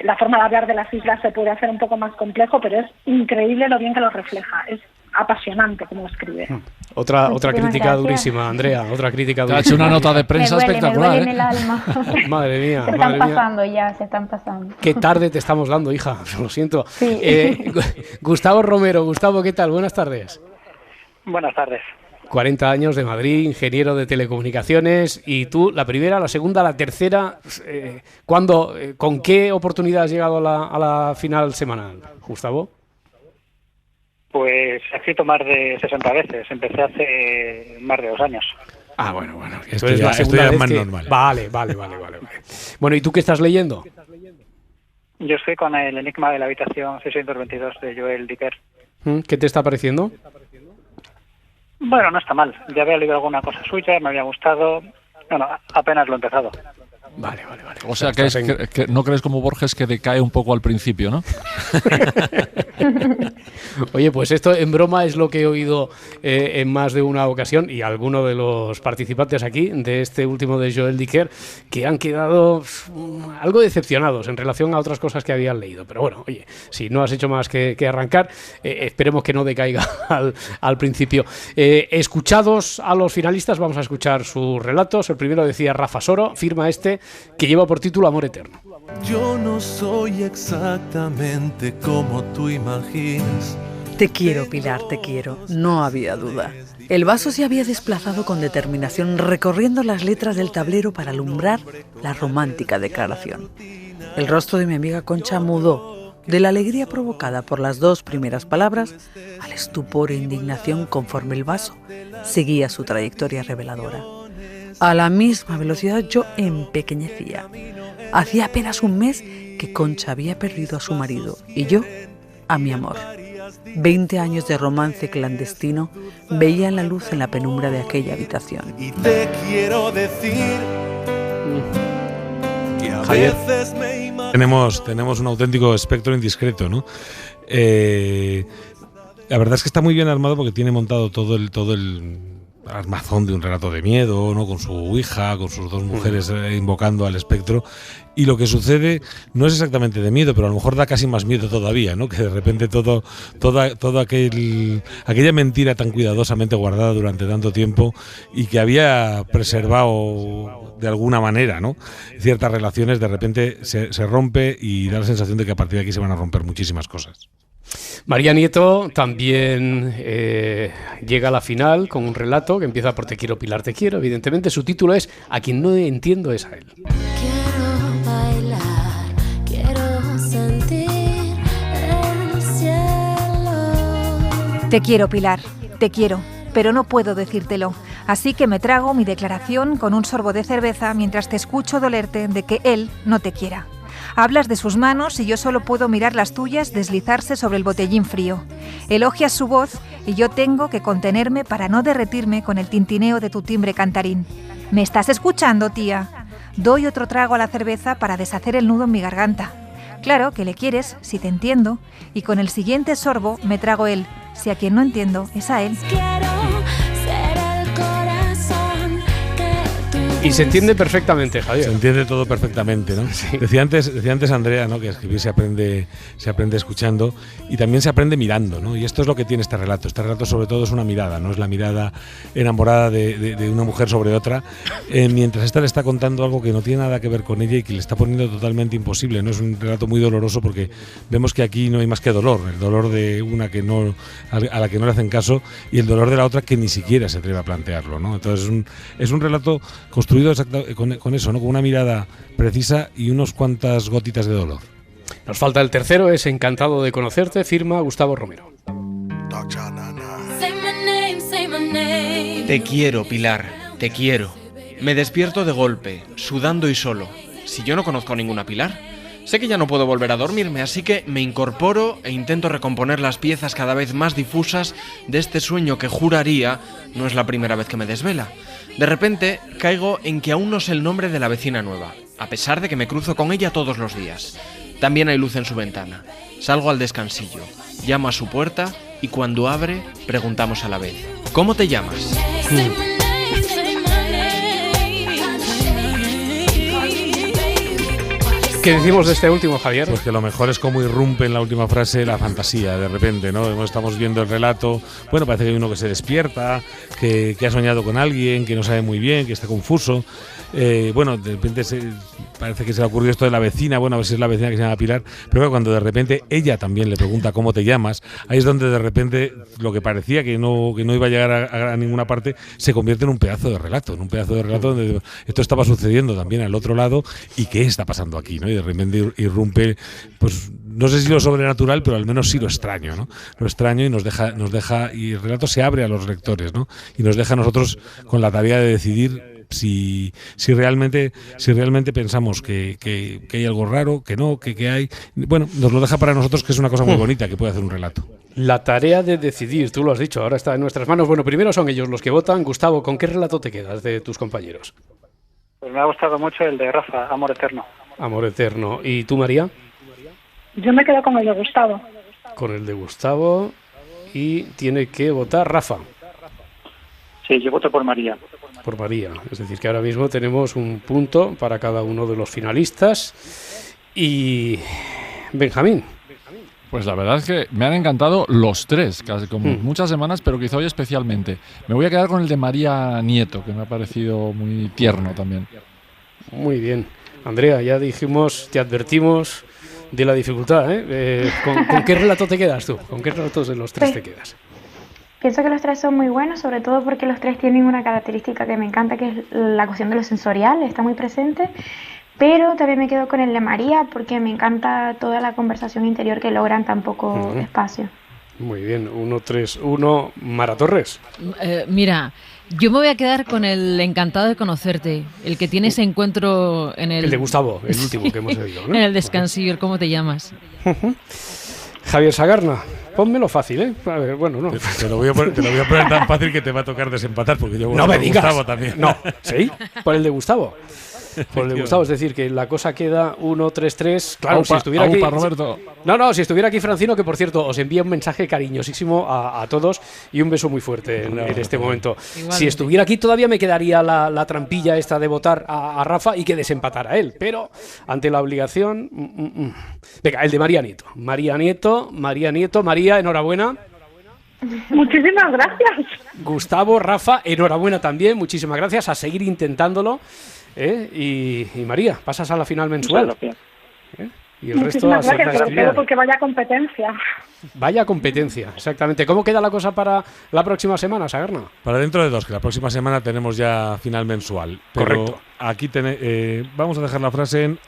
Speaker 11: la forma de hablar de las islas se puede hacer un poco más complejo, pero es increíble lo bien que lo refleja, es apasionante como escribe.
Speaker 4: Otra crítica durísima, Andrea, otra crítica durísima.
Speaker 5: Ha hecho una nota de prensa espectacular.
Speaker 7: Me duele en el alma.
Speaker 4: Madre mía.
Speaker 7: Se están pasando.
Speaker 4: Qué tarde te estamos dando, hija, lo siento.
Speaker 7: Sí.
Speaker 4: Gustavo Romero. Gustavo, ¿qué tal? Buenas tardes.
Speaker 10: Buenas tardes.
Speaker 4: 40 años de Madrid, ingeniero de telecomunicaciones, y tú, la primera, la segunda, la tercera, ¿cuándo, con qué oportunidad has llegado a la final semanal, Gustavo?
Speaker 10: Pues he escrito más de 60 veces, empecé hace más de 2 años.
Speaker 4: Ah, bueno, esto es la segunda vez
Speaker 6: más
Speaker 4: que...
Speaker 6: normal.
Speaker 4: Vale. Bueno, ¿y tú qué estás leyendo?
Speaker 10: Yo estoy con el Enigma de la habitación 622 de Joel Dicker.
Speaker 4: ¿Qué te está pareciendo?
Speaker 10: Bueno, no está mal. Ya había leído alguna cosa suya, me había gustado. Bueno, apenas lo he empezado.
Speaker 4: Vale.
Speaker 5: O sea, que no crees como Borges que decae un poco al principio, ¿no?
Speaker 4: Oye, pues esto en broma es lo que he oído en más de una ocasión, y alguno de los participantes aquí de este último de Joel Dicker, que han quedado algo decepcionados en relación a otras cosas que habían leído. Pero bueno, oye, si no has hecho más que arrancar, esperemos que no decaiga al principio. Escuchados a los finalistas, vamos a escuchar sus relatos. El primero decía Rafa Soro, firma que lleva por título Amor Eterno.
Speaker 12: Yo no soy exactamente como tú imaginas.
Speaker 13: Te quiero, Pilar, te quiero. No había duda. El vaso se había desplazado con determinación, recorriendo las letras del tablero para alumbrar la romántica declaración. El rostro de mi amiga Concha mudó de la alegría provocada por las 2 primeras palabras al estupor e indignación conforme el vaso seguía su trayectoria reveladora. A la misma velocidad yo empequeñecía. Hacía apenas un mes que Concha había perdido a su marido y yo a mi amor. 20 años de romance clandestino veían la luz en la penumbra de aquella habitación.
Speaker 12: Y te quiero decir que a veces me imagino...
Speaker 6: Tenemos un auténtico espectro indiscreto, ¿no? La verdad es que está muy bien armado porque tiene montado todo el armazón de un relato de miedo, ¿no? Con su hija, con sus dos mujeres invocando al espectro. Y lo que sucede no es exactamente de miedo, pero a lo mejor da casi más miedo todavía, ¿no? Que de repente toda aquella mentira tan cuidadosamente guardada durante tanto tiempo y que había preservado de alguna manera, ¿no? Ciertas relaciones, de repente se rompe y da la sensación de que a partir de aquí se van a romper muchísimas cosas.
Speaker 4: María Nieto también llega a la final con un relato que empieza por Te quiero, Pilar, te quiero. Evidentemente su título es A quien no entiendo es a él.
Speaker 2: Quiero bailar, quiero sentir el cielo.
Speaker 14: Te quiero, Pilar, te quiero, pero no puedo decírtelo. Así que me trago mi declaración con un sorbo de cerveza mientras te escucho dolerte de que él no te quiera. Hablas de sus manos y yo solo puedo mirar las tuyas deslizarse sobre el botellín frío. Elogias su voz y yo tengo que contenerme para no derretirme con el tintineo de tu timbre cantarín. ¿Me estás escuchando, tía? Doy otro trago a la cerveza para deshacer el nudo en mi garganta. Claro que le quieres, si te entiendo, y con el siguiente sorbo me trago él, si a quien no entiendo es a él.
Speaker 4: Y se entiende perfectamente, Javier.
Speaker 6: Se entiende todo perfectamente, ¿no? Sí. Decía antes Andrea, ¿no? Que escribir se aprende escuchando y también se aprende mirando, ¿no? Y esto es lo que tiene este relato. Este relato sobre todo es una mirada, no es la mirada enamorada de una mujer sobre otra, mientras esta le está contando algo que no tiene nada que ver con ella y que le está poniendo totalmente imposible, ¿no? Es un relato muy doloroso porque vemos que aquí no hay más que dolor, el dolor de una a la que no le hacen caso y el dolor de la otra que ni siquiera se atreve a plantearlo, ¿no? Entonces es un relato construido con eso, ¿no? Con una mirada precisa y unos cuantas gotitas de dolor.
Speaker 4: Nos falta el tercero, es Encantado de conocerte, firma Gustavo Romero.
Speaker 15: Te quiero, Pilar, te quiero. Me despierto de golpe, sudando y solo. Si yo no conozco ninguna Pilar, sé que ya no puedo volver a dormirme, así que me incorporo e intento recomponer las piezas cada vez más difusas de este sueño que juraría no es la primera vez que me desvela. De repente caigo en que aún no sé el nombre de la vecina nueva, a pesar de que me cruzo con ella todos los días. También hay luz en su ventana. Salgo al descansillo, llamo a su puerta y cuando abre, preguntamos a la vez: ¿cómo te llamas?
Speaker 4: ¿Qué decimos de este último, Javier?
Speaker 6: Pues que lo mejor es cómo irrumpe en la última frase la fantasía, de repente, ¿no? Estamos viendo el relato, bueno, parece que hay uno que se despierta, que ha soñado con alguien, que no sabe muy bien, que está confuso. Bueno, de repente parece que se le ha ocurrido esto de la vecina, bueno, a ver si es la vecina que se llama Pilar, pero cuando de repente ella también le pregunta cómo te llamas, ahí es donde de repente lo que parecía que no iba a llegar a ninguna parte se convierte en un pedazo de relato, donde esto estaba sucediendo también al otro lado y qué está pasando aquí, ¿no? Y de repente irrumpe, pues no sé si lo sobrenatural, pero al menos sí lo extraño, ¿no? Lo extraño y nos deja y el relato se abre a los lectores, ¿no? Y nos deja a nosotros con la tarea de decidir si realmente pensamos que hay algo raro, que no, que hay. Bueno, nos lo deja para nosotros, que es una cosa muy bonita que puede hacer un relato.
Speaker 4: La tarea de decidir, tú lo has dicho, ahora está en nuestras manos. Bueno, primero son ellos los que votan. Gustavo, ¿con qué relato te quedas de tus compañeros?
Speaker 10: Pues me ha gustado mucho el de Rafa, Amor Eterno.
Speaker 4: Amor Eterno. ¿Y tú, María?
Speaker 11: Yo me quedo con el de Gustavo.
Speaker 4: Con el de Gustavo. Y tiene que votar Rafa.
Speaker 10: Sí, yo voto por María.
Speaker 4: Por María. Es decir, que ahora mismo tenemos un punto para cada uno de los finalistas. Y Benjamín.
Speaker 5: Pues la verdad es que me han encantado los tres, casi como muchas semanas, pero quizá hoy especialmente. Me voy a quedar con el de María Nieto, que me ha parecido muy tierno también.
Speaker 4: Muy bien. Andrea, ya dijimos, te advertimos de la dificultad, ¿eh? ¿Con qué relato te quedas tú? ¿Con qué relatos de los tres te quedas?
Speaker 7: Pienso que los tres son muy buenos, sobre todo porque los tres tienen una característica que me encanta, que es la cuestión de lo sensorial, está muy presente. Pero también me quedo con el de María porque me encanta toda la conversación interior que logran en tan poco espacio.
Speaker 4: Muy bien, 1-3-1, Mara Torres.
Speaker 9: Mira, yo me voy a quedar con el Encantado de conocerte, el que tiene ese encuentro en el...
Speaker 4: El de Gustavo, el último que hemos oído, ¿no?
Speaker 9: En el descansillo, ¿cómo te llamas?
Speaker 4: Javier Sagarna, pónmelo fácil, ¿eh? A ver, bueno, no.
Speaker 6: Te lo voy a poner tan fácil que te va a tocar desempatar, porque yo voy
Speaker 4: no
Speaker 6: a
Speaker 4: me digas.
Speaker 6: Gustavo también.
Speaker 4: No, ¿sí? ¿Por el de Gustavo? pues le gustaba. Es decir, que la cosa queda 1-3-3. Claro,
Speaker 5: Aupa,
Speaker 4: si estuviera aquí...
Speaker 5: Roberto.
Speaker 4: No, si estuviera aquí Francino, que por cierto os envía un mensaje cariñosísimo a todos y un beso muy fuerte en este momento.
Speaker 9: Igualmente.
Speaker 4: Si estuviera aquí todavía me quedaría la trampilla esta de votar a Rafa y que desempatara él, pero ante la obligación... Venga, el de María Nieto. María, enhorabuena.
Speaker 11: Muchísimas gracias.
Speaker 4: Gustavo, Rafa, enhorabuena también, muchísimas gracias, a seguir intentándolo. Y María, pasas a la final mensual. Y el resto a
Speaker 11: Muchísimas
Speaker 4: seguir
Speaker 11: gracias, pero
Speaker 4: estudiando.
Speaker 11: espero porque vaya competencia.
Speaker 4: Vaya competencia, exactamente. ¿Cómo queda la cosa para la próxima semana, Sagarna?
Speaker 6: Para dentro de 2, que la próxima semana tenemos ya final mensual. Pero
Speaker 4: Correcto.
Speaker 6: Aquí vamos a dejar la frase en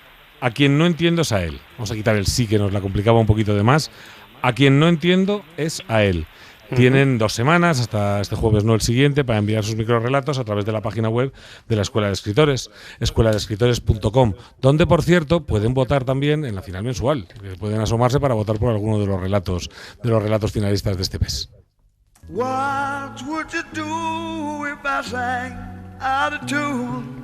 Speaker 6: a quien no entiendo es a él. Vamos a quitar el sí, que nos la complicaba un poquito de más. A quien no entiendo es a él. Tienen 2 semanas, hasta este jueves, no el siguiente, para enviar sus microrrelatos a través de la página web de la Escuela de Escritores, escueladeescritores.com, donde, por cierto, pueden votar también en la final mensual. Pueden asomarse para votar por alguno de los relatos finalistas de este mes.
Speaker 16: What would you do if I sang out of tune?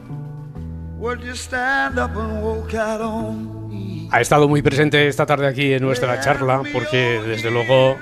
Speaker 16: Would you stand up and walk out on me?
Speaker 4: Ha estado muy presente esta tarde aquí en nuestra charla, porque desde luego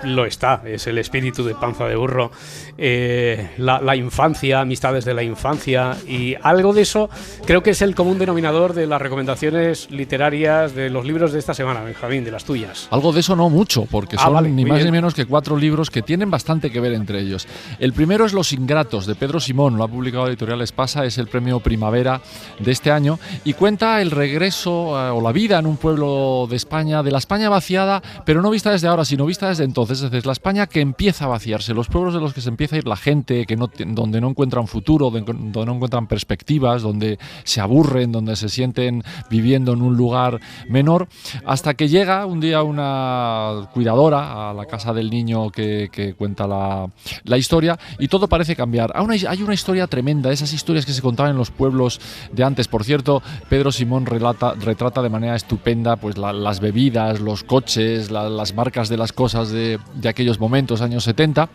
Speaker 4: lo está, es el espíritu de Panza de Burro, la infancia, amistades de la infancia, y algo de eso creo que es el común denominador de las recomendaciones literarias de los libros de esta semana, Benjamín, de las tuyas.
Speaker 5: Algo de eso no mucho, porque son
Speaker 4: vale,
Speaker 5: ni
Speaker 4: muy
Speaker 5: más
Speaker 4: bien.
Speaker 5: ni menos que 4 libros que tienen bastante que ver entre ellos. El primero es Los Ingratos, de Pedro Simón, lo ha publicado Editorial Espasa, es el premio Primavera de este año, y cuenta el regreso o la vida en un pueblo de España, de la España vaciada, pero no vista desde ahora, sino vista desde entonces. Es decir, la España que empieza a vaciarse, los pueblos de los que se empieza a ir la gente, donde no encuentran futuro, donde no encuentran perspectivas, donde se aburren, donde se sienten viviendo en un lugar menor, hasta que llega un día una cuidadora a la casa del niño que cuenta la historia, y todo parece cambiar. Hay una historia tremenda, esas historias que se contaban en los pueblos de antes. Por cierto, Pedro Simón retrata de manera estupenda pues las bebidas, los coches, las marcas de las cosas de aquellos momentos, años 70,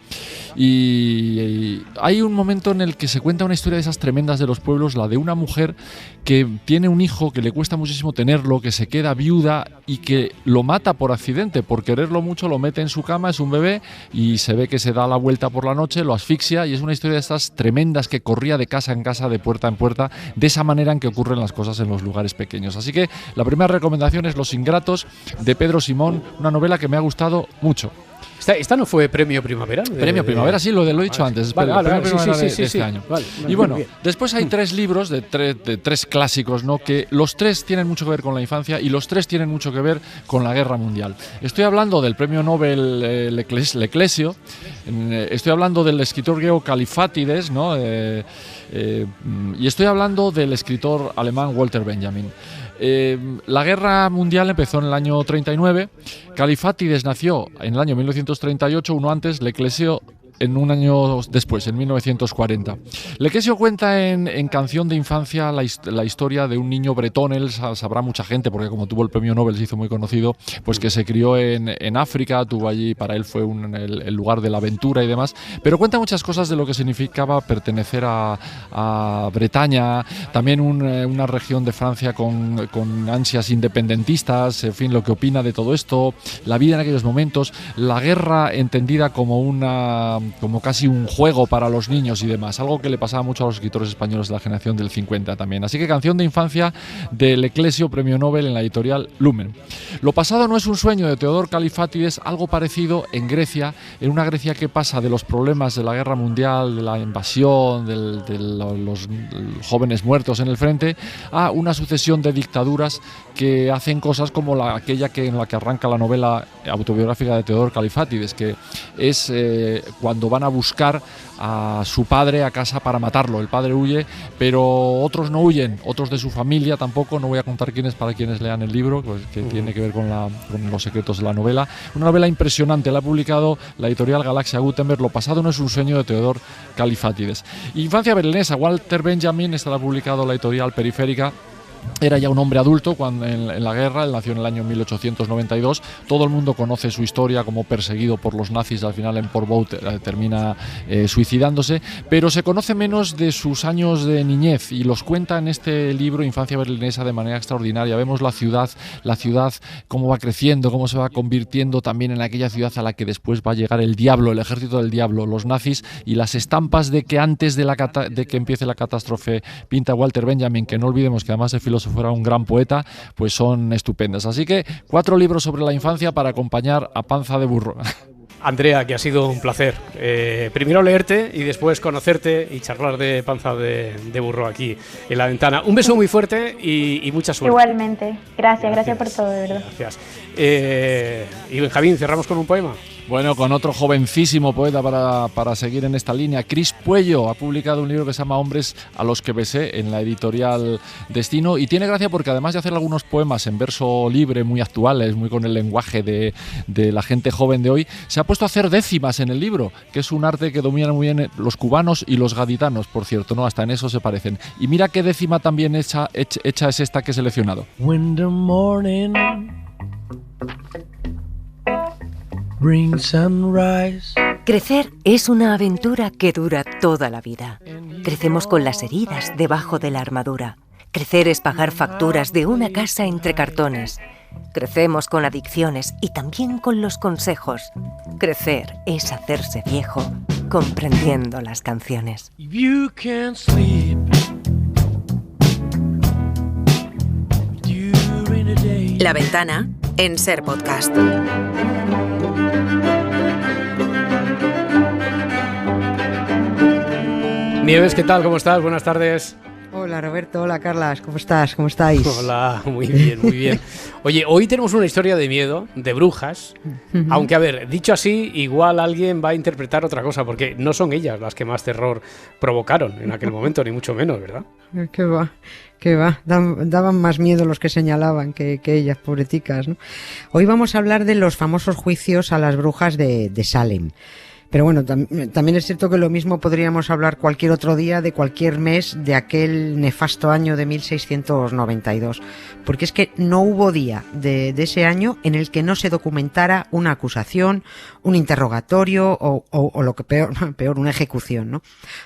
Speaker 5: y hay un momento en el que se cuenta una historia de esas tremendas de los pueblos, la de una mujer que tiene un hijo que le cuesta muchísimo tenerlo, que se queda viuda y que lo mata por accidente, por quererlo mucho, lo mete en su cama, es un bebé, y se ve que se da la vuelta por la noche, lo asfixia, y es una historia de estas tremendas que corría de casa en casa, de puerta en puerta, de esa manera en que ocurren las cosas en los lugares pequeños. Así que la primera recomendación es Los Ingratos, de Pedro Simón, una novela que me ha gustado mucho.
Speaker 4: ¿Esta no fue premio Primavera?
Speaker 5: Premio Primavera, sí, lo he dicho antes.
Speaker 4: Vale,
Speaker 5: premio Primavera de
Speaker 4: sí.
Speaker 5: este año.
Speaker 4: Vale,
Speaker 5: y bueno,
Speaker 4: bien.
Speaker 5: después hay 3 libros de tres clásicos, ¿no? Que los 3 tienen mucho que ver con la infancia y los 3 tienen mucho que ver con la Guerra Mundial. Estoy hablando del premio Nobel Leclésio, estoy hablando del escritor griego Califátides, ¿no? Y estoy hablando del escritor alemán Walter Benjamin. La Guerra Mundial empezó en el año 39, Califátides nació en el año 1938, uno antes, Leclésio en un año después, en 1940. Leclésio cuenta en Canción de Infancia la historia de un niño bretón, él sabrá mucha gente, porque como tuvo el premio Nobel se hizo muy conocido, pues que se crió en África, tuvo allí, para él fue el lugar de la aventura y demás, pero cuenta muchas cosas de lo que significaba pertenecer a Bretaña, también una región de Francia con ansias independentistas, en fin, lo que opina de todo esto, la vida en aquellos momentos, la guerra entendida como casi un juego para los niños y demás, algo que le pasaba mucho a los escritores españoles de la generación del 50 también. Así que Canción de Infancia de Leclésio, premio Nobel en la editorial Lumen. Lo pasado no es un sueño, de Teodor Califátides, algo parecido en Grecia, en una Grecia que pasa de los problemas de la guerra mundial, de la invasión, de los jóvenes muertos en el frente, a una sucesión de dictaduras que hacen cosas como aquella en la que arranca la novela autobiográfica de Teodor Califátides, que es cuando van a buscar a su padre a casa para matarlo. El padre huye, pero otros no huyen, otros de su familia tampoco. No voy a contar quiénes para quienes lean el libro, pues, que tiene que ver con los secretos de la novela. Una novela impresionante, la ha publicado la editorial Galaxia Gutenberg. Lo pasado no es un sueño, de Teodor Califátides. Infancia berlinesa, Walter Benjamin, esta la ha publicado la editorial Periférica. Era ya un hombre adulto cuando en la guerra, él nació en el año 1892. Todo el mundo conoce su historia, como perseguido por los nazis, al final en Portbou termina suicidándose, pero se conoce menos de sus años de niñez y los cuenta en este libro Infancia berlinesa de manera extraordinaria. Vemos la ciudad cómo va creciendo, cómo se va convirtiendo también en aquella ciudad a la que después va a llegar el diablo, el ejército del diablo, los nazis, y las estampas de que antes de que empiece la catástrofe pinta Walter Benjamin, que no olvidemos que además de filósofo fuera un gran poeta, pues son estupendas. Así que 4 libros sobre la infancia para acompañar a Panza de Burro.
Speaker 4: Andrea, que ha sido un placer. Primero leerte y después conocerte y charlar de Panza de Burro aquí en La Ventana. Un beso muy fuerte y mucha suerte.
Speaker 7: Igualmente. Gracias por todo, de verdad.
Speaker 4: Gracias. Y Benjamín, cerramos con un poema.
Speaker 5: Bueno, con otro jovencísimo poeta para seguir en esta línea. Cris Puello ha publicado un libro que se llama Hombres a los que besé en la editorial Destino, y tiene gracia porque además de hacer algunos poemas en verso libre, muy actuales, muy con el lenguaje de la gente joven de hoy, se ha puesto a hacer décimas en el libro, que es un arte que dominan muy bien los cubanos y los gaditanos, por cierto, ¿no? Hasta en eso se parecen. Y mira qué décima también hecha es esta que he seleccionado.
Speaker 17: When the morning brings sunrise.
Speaker 18: Crecer es una aventura que dura toda la vida. Crecemos con las heridas debajo de la armadura. Crecer es pagar facturas de una casa entre cartones. Crecemos con adicciones y también con los consejos. Crecer es hacerse viejo comprendiendo las canciones.
Speaker 17: You can't sleep during the day.
Speaker 8: La Ventana en Ser Podcast.
Speaker 4: Nieves, ¿qué tal? ¿Cómo estás? Buenas tardes.
Speaker 19: Hola Roberto, hola Carlas, ¿cómo estás? ¿Cómo estáis?
Speaker 4: Hola, muy bien, muy bien. Oye, hoy tenemos una historia de miedo, de brujas, aunque a ver, dicho así, igual alguien va a interpretar otra cosa, porque no son ellas las que más terror provocaron en aquel momento, ni mucho menos, ¿verdad?
Speaker 19: ¿Qué va? Daban más miedo los que señalaban que ellas, pobreticas, ¿no? Hoy vamos a hablar de los famosos juicios a las brujas de Salem. Pero bueno, también es cierto que lo mismo podríamos hablar cualquier otro día de cualquier mes de aquel nefasto año de 1692, porque es que no hubo día de ese año en el que no se documentara una acusación, un interrogatorio o lo que peor, una ejecución, ¿no?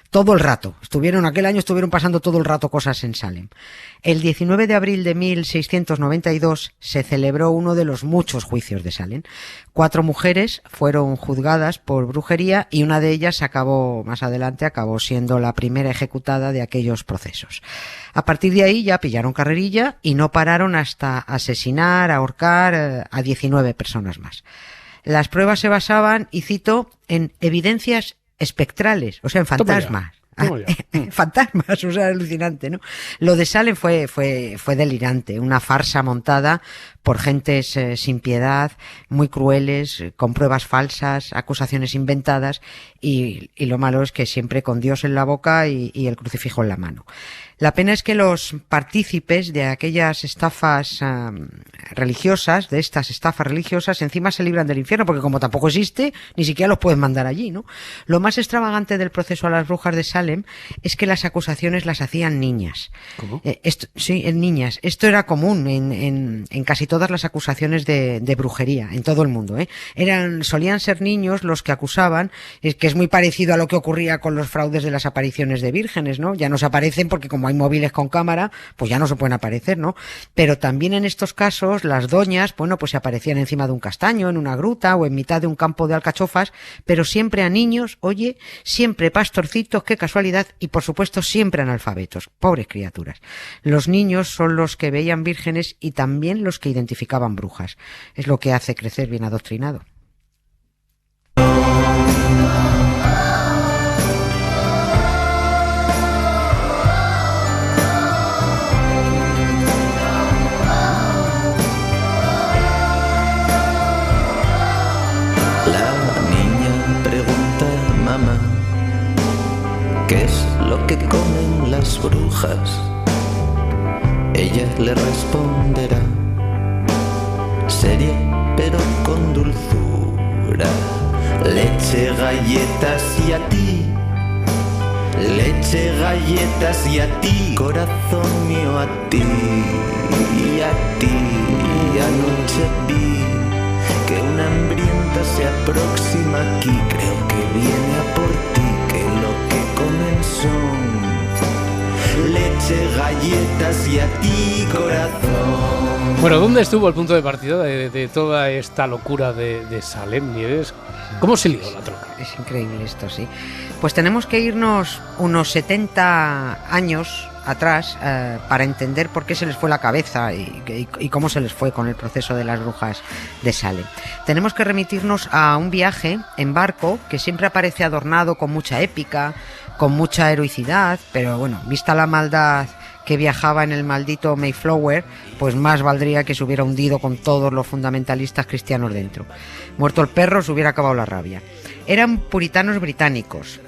Speaker 19: Todo el rato. Aquel año estuvieron pasando todo el rato cosas en Salem. El 19 de abril de 1692 se celebró uno de los muchos juicios de Salem. 4 mujeres fueron juzgadas por brujería y una de ellas más adelante acabó siendo la primera ejecutada de aquellos procesos. A partir de ahí ya pillaron carrerilla y no pararon hasta asesinar, ahorcar a 19 personas más. Las pruebas se basaban, y cito, en evidencias espectrales, o sea, en fantasmas. Fantasmas, o sea, alucinante, ¿no? Lo de Salem fue delirante, una farsa montada por gentes sin piedad, muy crueles, con pruebas falsas, acusaciones inventadas, y lo malo es que siempre con Dios en la boca y el crucifijo en la mano. La pena es que los partícipes de aquellas estafas religiosas, encima se libran del infierno, porque como tampoco existe, ni siquiera los pueden mandar allí, ¿no? Lo más extravagante del proceso a las brujas de Salem es que las acusaciones las hacían niñas.
Speaker 4: ¿Cómo?
Speaker 19: Sí, en niñas. Esto era común en casi todas las acusaciones de brujería, en todo el mundo, ¿eh? Solían ser niños los que acusaban, que es muy parecido a lo que ocurría con los fraudes de las apariciones de vírgenes, ¿no? Ya no se aparecen porque como hay móviles con cámara, pues ya no se pueden aparecer, ¿no? Pero también en estos casos las doñas, bueno, pues se aparecían encima de un castaño, en una gruta o en mitad de un campo de alcachofas, pero siempre a niños, oye, siempre pastorcitos, qué casualidad, y por supuesto siempre analfabetos, pobres criaturas. Los niños son los que veían vírgenes y también los que identificaban brujas. Es lo que hace crecer bien adoctrinado.
Speaker 20: ¿Qué es lo que comen las brujas? Ella le responderá, seria pero con dulzura, leche, galletas, y a ti leche, galletas y a ti, corazón mío, a ti y a ti. Anoche vi que una hambrienta se aproxima aquí, creo que viene a por ti, que lo que comen son leche, galletas y a ti, corazón.
Speaker 4: Bueno, ¿dónde estuvo el punto de partida de toda esta locura de Salem, Nieves? ¿Cómo se lió la troca?
Speaker 19: Es increíble esto, sí. Pues tenemos que irnos unos 70 años atrás para entender por qué se les fue la cabeza y cómo se les fue con el proceso de las brujas de Salem. Tenemos que remitirnos a un viaje en barco que siempre aparece adornado con mucha épica, con mucha heroicidad, pero bueno, vista la maldad que viajaba en el maldito Mayflower, pues más valdría que se hubiera hundido con todos los fundamentalistas cristianos dentro. Muerto el perro, se hubiera acabado la rabia. Eran puritanos británicos,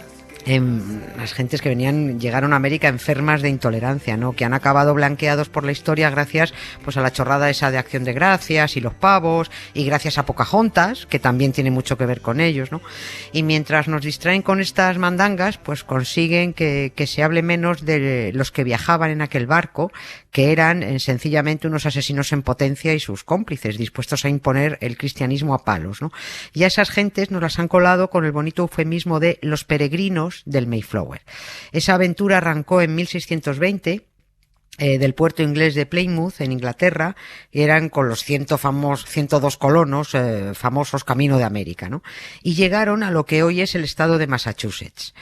Speaker 19: las gentes que llegaron a América enfermas de intolerancia, ¿no? Que han acabado blanqueados por la historia gracias pues a la chorrada esa de Acción de Gracias y los pavos, y gracias a Pocahontas, que también tiene mucho que ver con ellos, ¿no? Y mientras nos distraen con estas mandangas, pues consiguen que se hable menos de los que viajaban en aquel barco, que eran sencillamente unos asesinos en potencia y sus cómplices, dispuestos a imponer el cristianismo a palos, ¿no? Y a esas gentes nos las han colado con el bonito eufemismo de los peregrinos del Mayflower. Esa aventura arrancó en 1620 del puerto inglés de Plymouth, en Inglaterra, y eran con los 102 colonos famosos camino de América, ¿no? Y llegaron a lo que hoy es el estado de Massachusetts.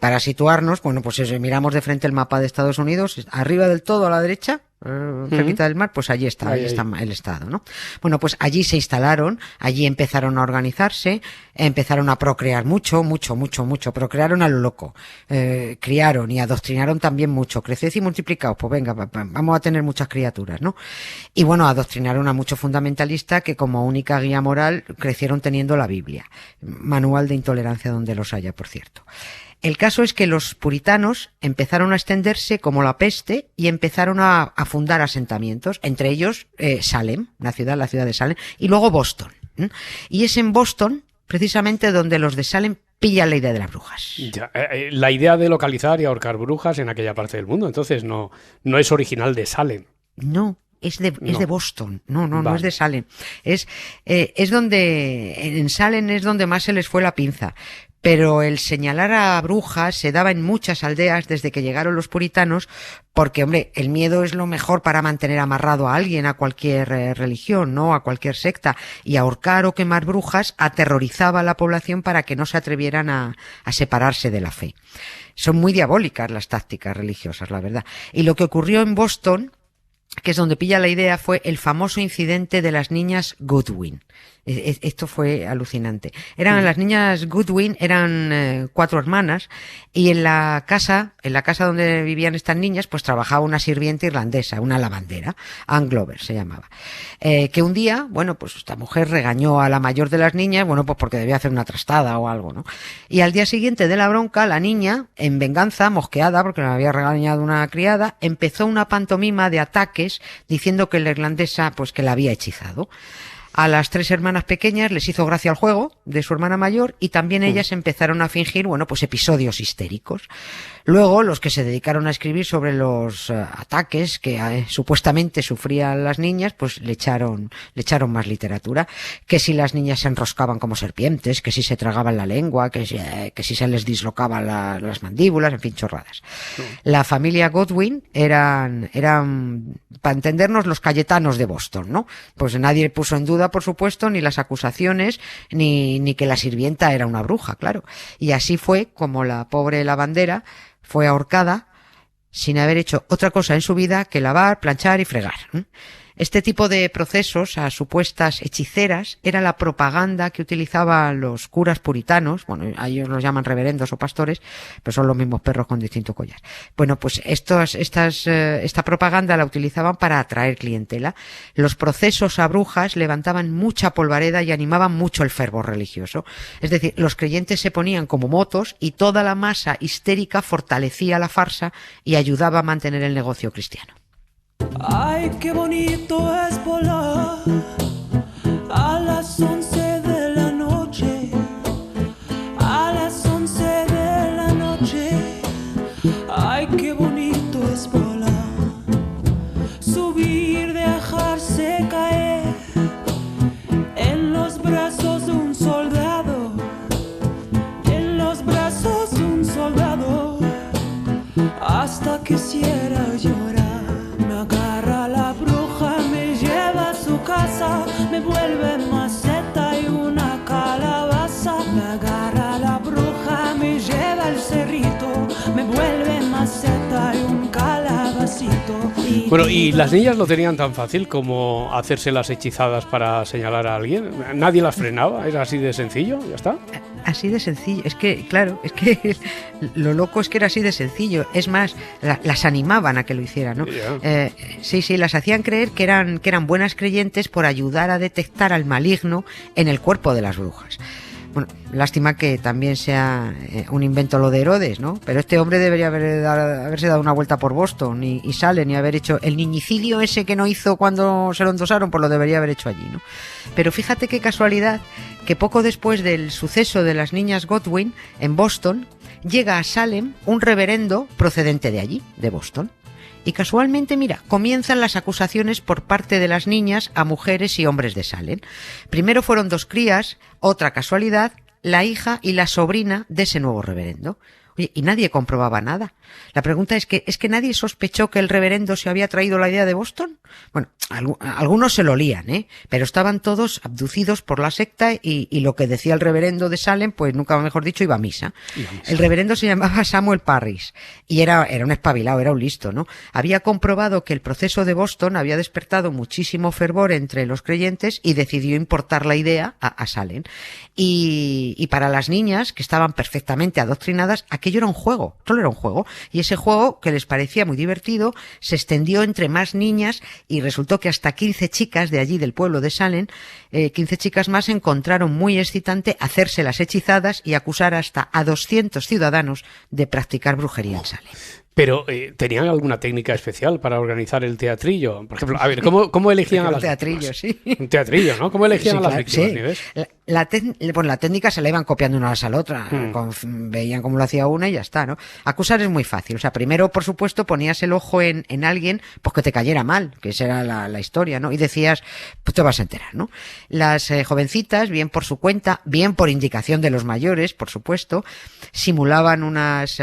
Speaker 19: Para situarnos, bueno, pues miramos de frente el mapa de Estados Unidos, arriba del todo a la derecha, cerquita del mar, pues allí está el estado, ¿no? Bueno, pues allí se instalaron, allí empezaron a organizarse, empezaron a procrear mucho, procrearon a lo loco, criaron y adoctrinaron también mucho, creced y multiplicaos, pues venga, vamos a tener muchas criaturas, ¿no? Y bueno, adoctrinaron a muchos fundamentalistas que como única guía moral crecieron teniendo la Biblia, manual de intolerancia donde los haya, por cierto. El caso es que los puritanos empezaron a extenderse como la peste y empezaron a fundar asentamientos, entre ellos Salem, la ciudad de Salem, y luego Boston. Y es en Boston, precisamente, donde los de Salem pillan la idea de las brujas.
Speaker 4: Ya, la idea de localizar y ahorcar brujas en aquella parte del mundo, entonces no es original de Salem.
Speaker 19: No. Es de Boston, no es de Salem. Es donde, en Salem es donde más se les fue la pinza. Pero el señalar a brujas se daba en muchas aldeas desde que llegaron los puritanos, porque, hombre, el miedo es lo mejor para mantener amarrado a alguien, a cualquier religión, ¿no? A cualquier secta. Y ahorcar o quemar brujas aterrorizaba a la población para que no se atrevieran a separarse de la fe. Son muy diabólicas las tácticas religiosas, la verdad. Y lo que ocurrió en Boston, que es donde pilla la idea, fue el famoso incidente de las niñas Goodwin. Esto fue alucinante. Las niñas Goodwin eran 4 hermanas, y en la casa donde vivían estas niñas, pues trabajaba una sirvienta irlandesa, una lavandera, Ann Glover se llamaba, que un día, bueno, pues esta mujer regañó a la mayor de las niñas, bueno, pues porque debía hacer una trastada o algo, ¿no? Y al día siguiente de la bronca, la niña, en venganza, mosqueada porque le había regañado una criada, empezó una pantomima de ataques diciendo que la irlandesa, pues que la había hechizado. A las 3 hermanas pequeñas les hizo gracia el juego de su hermana mayor, y también ellas empezaron a fingir, bueno, pues episodios histéricos. Luego, los que se dedicaron a escribir sobre los ataques que supuestamente sufrían las niñas, pues le echaron más literatura. Que si las niñas se enroscaban como serpientes, que si se tragaban la lengua, que si se les dislocaban las mandíbulas, en fin, chorradas. La familia Godwin eran, para entendernos, los Cayetanos de Boston, ¿no? Pues nadie puso en duda, por supuesto, ni las acusaciones, ni que la sirvienta era una bruja, claro. Y así fue como la pobre lavandera fue ahorcada sin haber hecho otra cosa en su vida que lavar, planchar y fregar. Este tipo de procesos a supuestas hechiceras era la propaganda que utilizaban los curas puritanos. Bueno, a ellos los llaman reverendos o pastores, pero son los mismos perros con distinto collar. Bueno, pues esta propaganda la utilizaban para atraer clientela. Los procesos a brujas levantaban mucha polvareda y animaban mucho el fervor religioso. Es decir, los creyentes se ponían como motos y toda la masa histérica fortalecía la farsa y ayudaba a mantener el negocio cristiano.
Speaker 17: Ay, qué bonito es volar a las 11 de la noche, a las 11 de la noche,
Speaker 4: Bueno, ¿y las niñas lo tenían tan fácil como hacerse las hechizadas para señalar a alguien? ¿Nadie las frenaba? ¿Era así de sencillo? ¿Ya está?
Speaker 19: Así de sencillo. Es que, claro, es que lo loco es que era así de sencillo. Es más, las animaban a que lo hicieran, ¿no?
Speaker 4: Yeah.
Speaker 19: Sí, las hacían creer que eran buenas creyentes por ayudar a detectar al maligno en el cuerpo de las brujas. Bueno, lástima que también sea un invento lo de Herodes, ¿no? Pero este hombre debería haberse dado una vuelta por Boston y Salem y haber hecho el niñicidio ese que no hizo cuando se lo endosaron, pues lo debería haber hecho allí, ¿no? Pero fíjate qué casualidad que poco después del suceso de las niñas Godwin en Boston, llega a Salem un reverendo procedente de allí, de Boston. Y casualmente, mira, comienzan las acusaciones por parte de las niñas a mujeres y hombres de Salem. Primero fueron 2 crías, otra casualidad, la hija y la sobrina de ese nuevo reverendo. Oye, y nadie comprobaba nada. La pregunta es que nadie sospechó que el reverendo se había traído la idea de Boston. Bueno, algunos se lo lían, pero estaban todos abducidos por la secta y lo que decía el reverendo de Salem, pues nunca mejor dicho, iba a misa. El reverendo se llamaba Samuel Parris y era un espabilado, era un listo, ¿no? Había comprobado que el proceso de Boston había despertado muchísimo fervor entre los creyentes y decidió importar la idea a Salem. Y para las niñas, que estaban perfectamente adoctrinadas, aquello era un juego, solo era un juego. Y ese juego, que les parecía muy divertido, se extendió entre más niñas y resultó que hasta 15 chicas de allí, del pueblo de Salem, 15 chicas más encontraron muy excitante hacerse las hechizadas y acusar hasta a 200 ciudadanos de practicar brujería en Salem.
Speaker 4: Pero, ¿tenían alguna técnica especial para organizar el teatrillo? Por ejemplo, a ver, ¿cómo elegían a las
Speaker 19: teatrillo,
Speaker 4: víctimas?
Speaker 19: Sí.
Speaker 4: Un teatrillo, ¿no? ¿Cómo elegían a las víctimas,
Speaker 19: sí.
Speaker 4: Nieves?
Speaker 19: La técnica se la iban copiando una a la otra. Veían cómo lo hacía una y ya está, ¿no? Acusar es muy fácil. O sea, primero, por supuesto, ponías el ojo en alguien, pues que te cayera mal, que esa era la historia, ¿no? Y decías, pues te vas a enterar, ¿no? Las jovencitas, bien por su cuenta, bien por indicación de los mayores, por supuesto, simulaban unas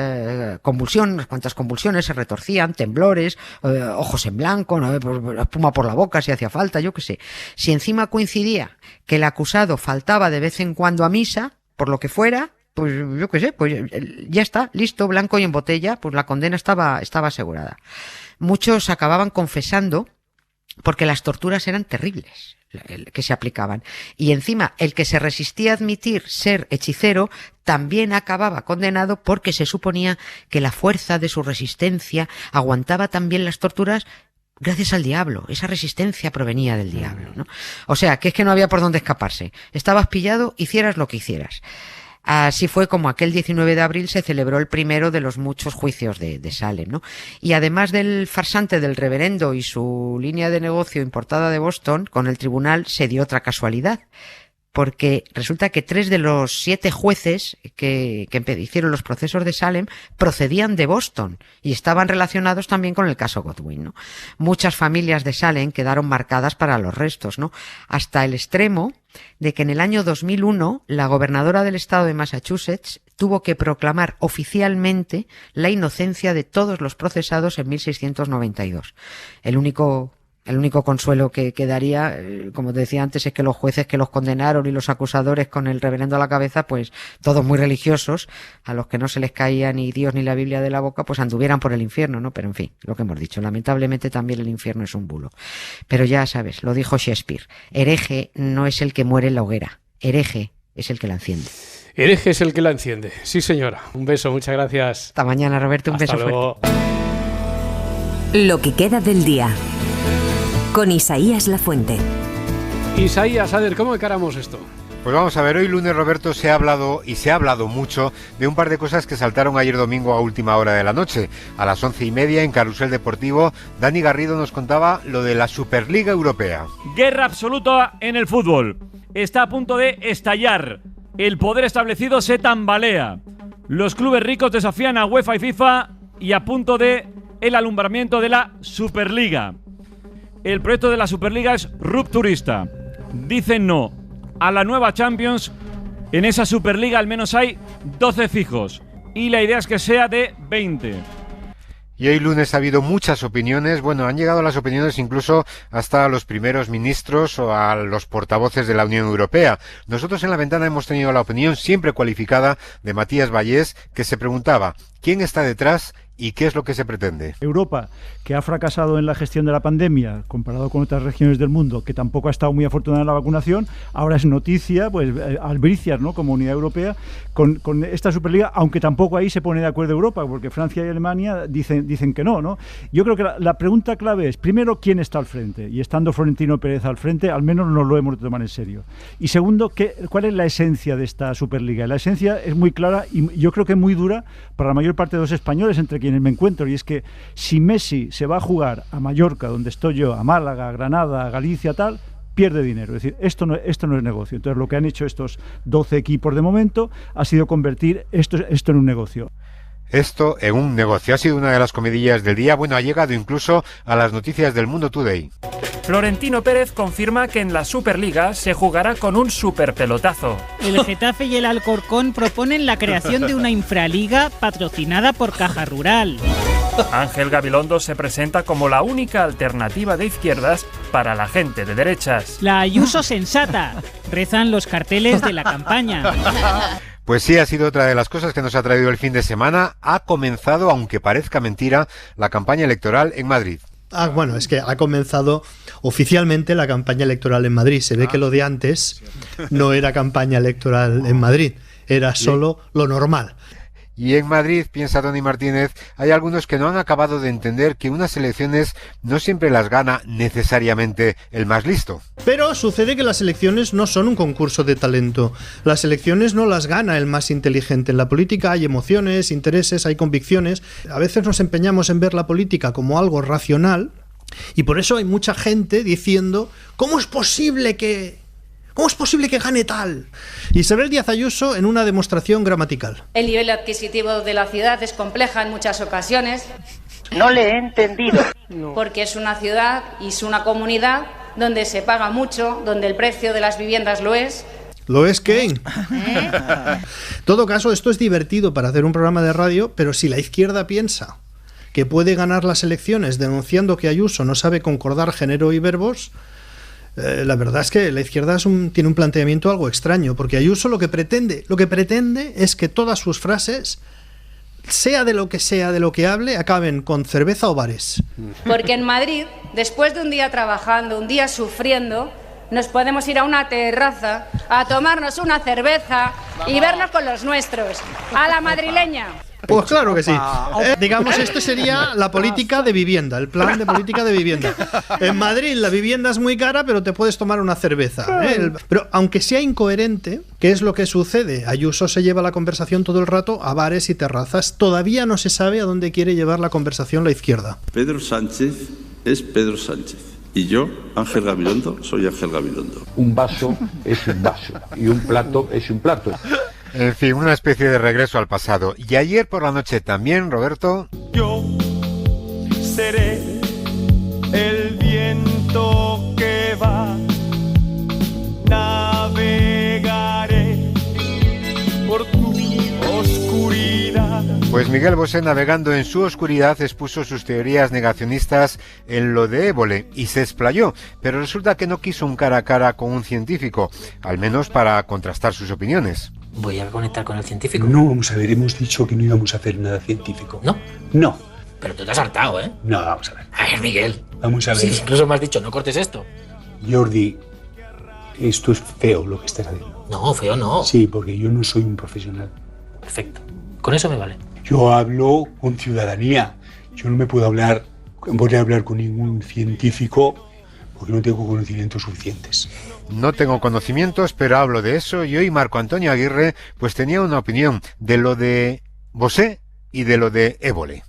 Speaker 19: convulsiones, unas cuantas convulsiones, se retorcían, temblores, ojos en blanco, ¿no? Espuma por la boca si hacía falta, yo qué sé. Si encima coincidía que el acusado faltaba de vez en cuando a misa, por lo que fuera, pues yo qué sé, pues ya está, listo, blanco y en botella, pues la condena estaba asegurada. Muchos acababan confesando porque las torturas eran terribles que se aplicaban. Y encima, el que se resistía a admitir ser hechicero también acababa condenado porque se suponía que la fuerza de su resistencia aguantaba también las torturas gracias al diablo. Esa resistencia provenía del diablo, ¿no? O sea, que es que no había por dónde escaparse. Estabas pillado, hicieras lo que hicieras. Así fue como aquel 19 de abril se celebró el primero de los muchos juicios de Salem, ¿no? Y además del farsante del reverendo y su línea de negocio importada de Boston, con el tribunal se dio otra casualidad. Porque resulta que 3 de los 7 jueces que hicieron los procesos de Salem procedían de Boston y estaban relacionados también con el caso Godwin, ¿no? Muchas familias de Salem quedaron marcadas para los restos, ¿no? Hasta el extremo de que en el año 2001 la gobernadora del estado de Massachusetts tuvo que proclamar oficialmente la inocencia de todos los procesados en 1692. El único consuelo que quedaría, como te decía antes, es que los jueces que los condenaron y los acusadores con el reverendo a la cabeza, pues todos muy religiosos, a los que no se les caía ni Dios ni la Biblia de la boca, pues anduvieran por el infierno, ¿no? Pero en fin, lo que hemos dicho, lamentablemente también el infierno es un bulo. Pero ya sabes, lo dijo Shakespeare, hereje no es el que muere en la hoguera, hereje es el que la enciende.
Speaker 4: Hereje es el que la enciende, sí señora. Un beso, muchas gracias.
Speaker 19: Hasta mañana, Roberto, un beso
Speaker 4: luego.
Speaker 8: Fuerte. Lo que queda del día. Con Isaías Lafuente.
Speaker 4: Isaías, a ver, ¿cómo encaramos esto?
Speaker 21: Pues vamos a ver, hoy lunes, Roberto, se ha hablado mucho de un par de cosas que saltaron ayer domingo a última hora de la noche. A las 11:30 en Carrusel Deportivo, Dani Garrido nos contaba lo de la Superliga Europea.
Speaker 22: Guerra absoluta en el fútbol. Está a punto de estallar. El poder establecido se tambalea. Los clubes ricos desafían a UEFA y FIFA y a punto de el alumbramiento de la Superliga. El proyecto de la Superliga es rupturista. Dicen no a la nueva Champions. En esa Superliga al menos hay 12 fijos y la idea es que sea de 20.
Speaker 21: Y hoy lunes ha habido muchas opiniones, bueno, han llegado las opiniones incluso hasta los primeros ministros o a los portavoces de la Unión Europea. Nosotros en La Ventana hemos tenido la opinión siempre cualificada de Matías Vallés, que se preguntaba ¿quién está detrás y qué es lo que se pretende.
Speaker 1: Europa, que ha fracasado en la gestión de la pandemia, comparado con otras regiones del mundo, que tampoco ha estado muy afortunada en la vacunación, ahora es noticia, pues albricias, ¿no?, como Unidad Europea, con esta Superliga, aunque tampoco ahí se pone de acuerdo Europa, porque Francia y Alemania dicen que no. Yo creo que la pregunta clave es, primero, ¿quién está al frente? Y estando Florentino Pérez al frente, al menos nos lo hemos de tomar en serio. Y segundo, ¿cuál es la esencia de esta Superliga? La esencia es muy clara y yo creo que muy dura para la mayor parte de los españoles, entre quienes me encuentro, y es que si Messi se va a jugar a Mallorca, donde estoy yo, a Málaga, a Granada, a Galicia, tal, pierde dinero. Es decir, esto no es negocio. Entonces, lo que han hecho estos 12 equipos de momento ha sido convertir esto en un negocio.
Speaker 21: Esto en un negocio ha sido una de las comidillas del día. Bueno, ha llegado incluso a las noticias del Mundo Today.
Speaker 3: Florentino Pérez confirma que en la Superliga se jugará con un superpelotazo.
Speaker 23: El Getafe y el Alcorcón proponen la creación de una infraliga patrocinada por Caja Rural.
Speaker 3: Ángel Gabilondo se presenta como la única alternativa de izquierdas para la gente de derechas.
Speaker 23: La Ayuso sensata, rezan los carteles de la campaña.
Speaker 21: Pues sí, ha sido otra de las cosas que nos ha traído el fin de semana. Ha comenzado, aunque parezca mentira, la campaña electoral en Madrid.
Speaker 24: Bueno, es que ha comenzado oficialmente la campaña electoral en Madrid. Se ve que lo de antes no era campaña electoral en Madrid, era solo lo normal.
Speaker 21: Y en Madrid, piensa Tony Martínez, hay algunos que no han acabado de entender que unas elecciones no siempre las gana necesariamente el más listo.
Speaker 24: Pero sucede que las elecciones no son un concurso de talento. Las elecciones no las gana el más inteligente. En la política hay emociones, intereses, hay convicciones. A veces nos empeñamos en ver la política como algo racional y por eso hay mucha gente diciendo ¿cómo es posible que gane tal? Isabel Díaz Ayuso en una demostración gramatical.
Speaker 25: El nivel adquisitivo de la ciudad es compleja en muchas ocasiones.
Speaker 26: No le he entendido.
Speaker 25: Porque es una ciudad y es una comunidad donde se paga mucho, donde el precio de las viviendas lo es.
Speaker 24: ¿Lo es qué? En todo caso, esto es divertido para hacer un programa de radio, pero si la izquierda piensa que puede ganar las elecciones denunciando que Ayuso no sabe concordar género y verbos, la verdad es que la izquierda tiene un planteamiento algo extraño, porque Ayuso lo que pretende es que todas sus frases, sea de lo que hable, acaben con cerveza o bares.
Speaker 25: Porque en Madrid, después de un día trabajando, un día sufriendo, nos podemos ir a una terraza a tomarnos una cerveza y vernos con los nuestros, a la madrileña.
Speaker 24: Pues claro que sí. Digamos, esto sería la política de vivienda, el plan de política de vivienda. En Madrid la vivienda es muy cara, pero te puedes tomar una cerveza. Pero aunque sea incoherente, ¿qué es lo que sucede? Ayuso se lleva la conversación todo el rato a bares y terrazas. Todavía no se sabe a dónde quiere llevar la conversación la izquierda.
Speaker 27: Pedro Sánchez es Pedro Sánchez. Y yo, Ángel Gabilondo, soy Ángel Gabilondo.
Speaker 28: Un vaso es un vaso y un plato es un plato.
Speaker 21: En fin, una especie de regreso al pasado. Y ayer por la noche también, Roberto.
Speaker 12: Yo seré el viento que va, navegaré por tu oscuridad.
Speaker 21: Pues Miguel Bosé, navegando en su oscuridad, expuso sus teorías negacionistas en lo de Évole y se explayó, pero resulta que no quiso un cara a cara con un científico, al menos para contrastar sus opiniones.
Speaker 29: ¿Voy a conectar con el científico?
Speaker 28: No, vamos a ver, hemos dicho que no íbamos a hacer nada científico.
Speaker 29: ¿No?
Speaker 28: No.
Speaker 29: Pero tú te has hartado, ¿eh?
Speaker 28: No, vamos a ver.
Speaker 29: A ver, Miguel.
Speaker 28: Vamos a ver.
Speaker 29: Sí, incluso me has dicho, no cortes esto.
Speaker 28: Jordi, esto es feo lo que estás haciendo.
Speaker 29: No, feo no.
Speaker 28: Sí, porque yo no soy un profesional.
Speaker 29: Perfecto. Con eso me vale.
Speaker 28: Yo hablo con ciudadanía. Yo no me puedo hablar con ningún científico porque no tengo conocimientos suficientes.
Speaker 21: No tengo conocimientos, pero hablo de eso, y hoy Marco Antonio Aguirre pues tenía una opinión de lo de Bosé y de lo de Évole.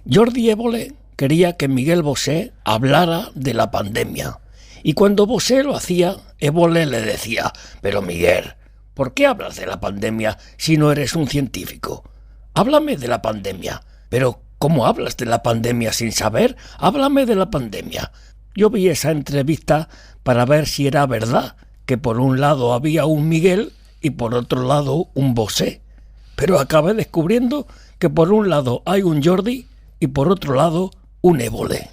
Speaker 30: Jordi Évole quería que Miguel Bosé hablara de la pandemia, y cuando Bosé lo hacía, Évole le decía: pero Miguel, ¿por qué hablas de la pandemia si no eres un científico? Háblame de la pandemia. Pero ¿cómo hablas de la pandemia sin saber? Háblame de la pandemia. Yo vi esa entrevista para ver si era verdad que por un lado había un Miguel y por otro lado un Bosé. Pero acabé descubriendo que por un lado hay un Jordi y por otro lado un Évole.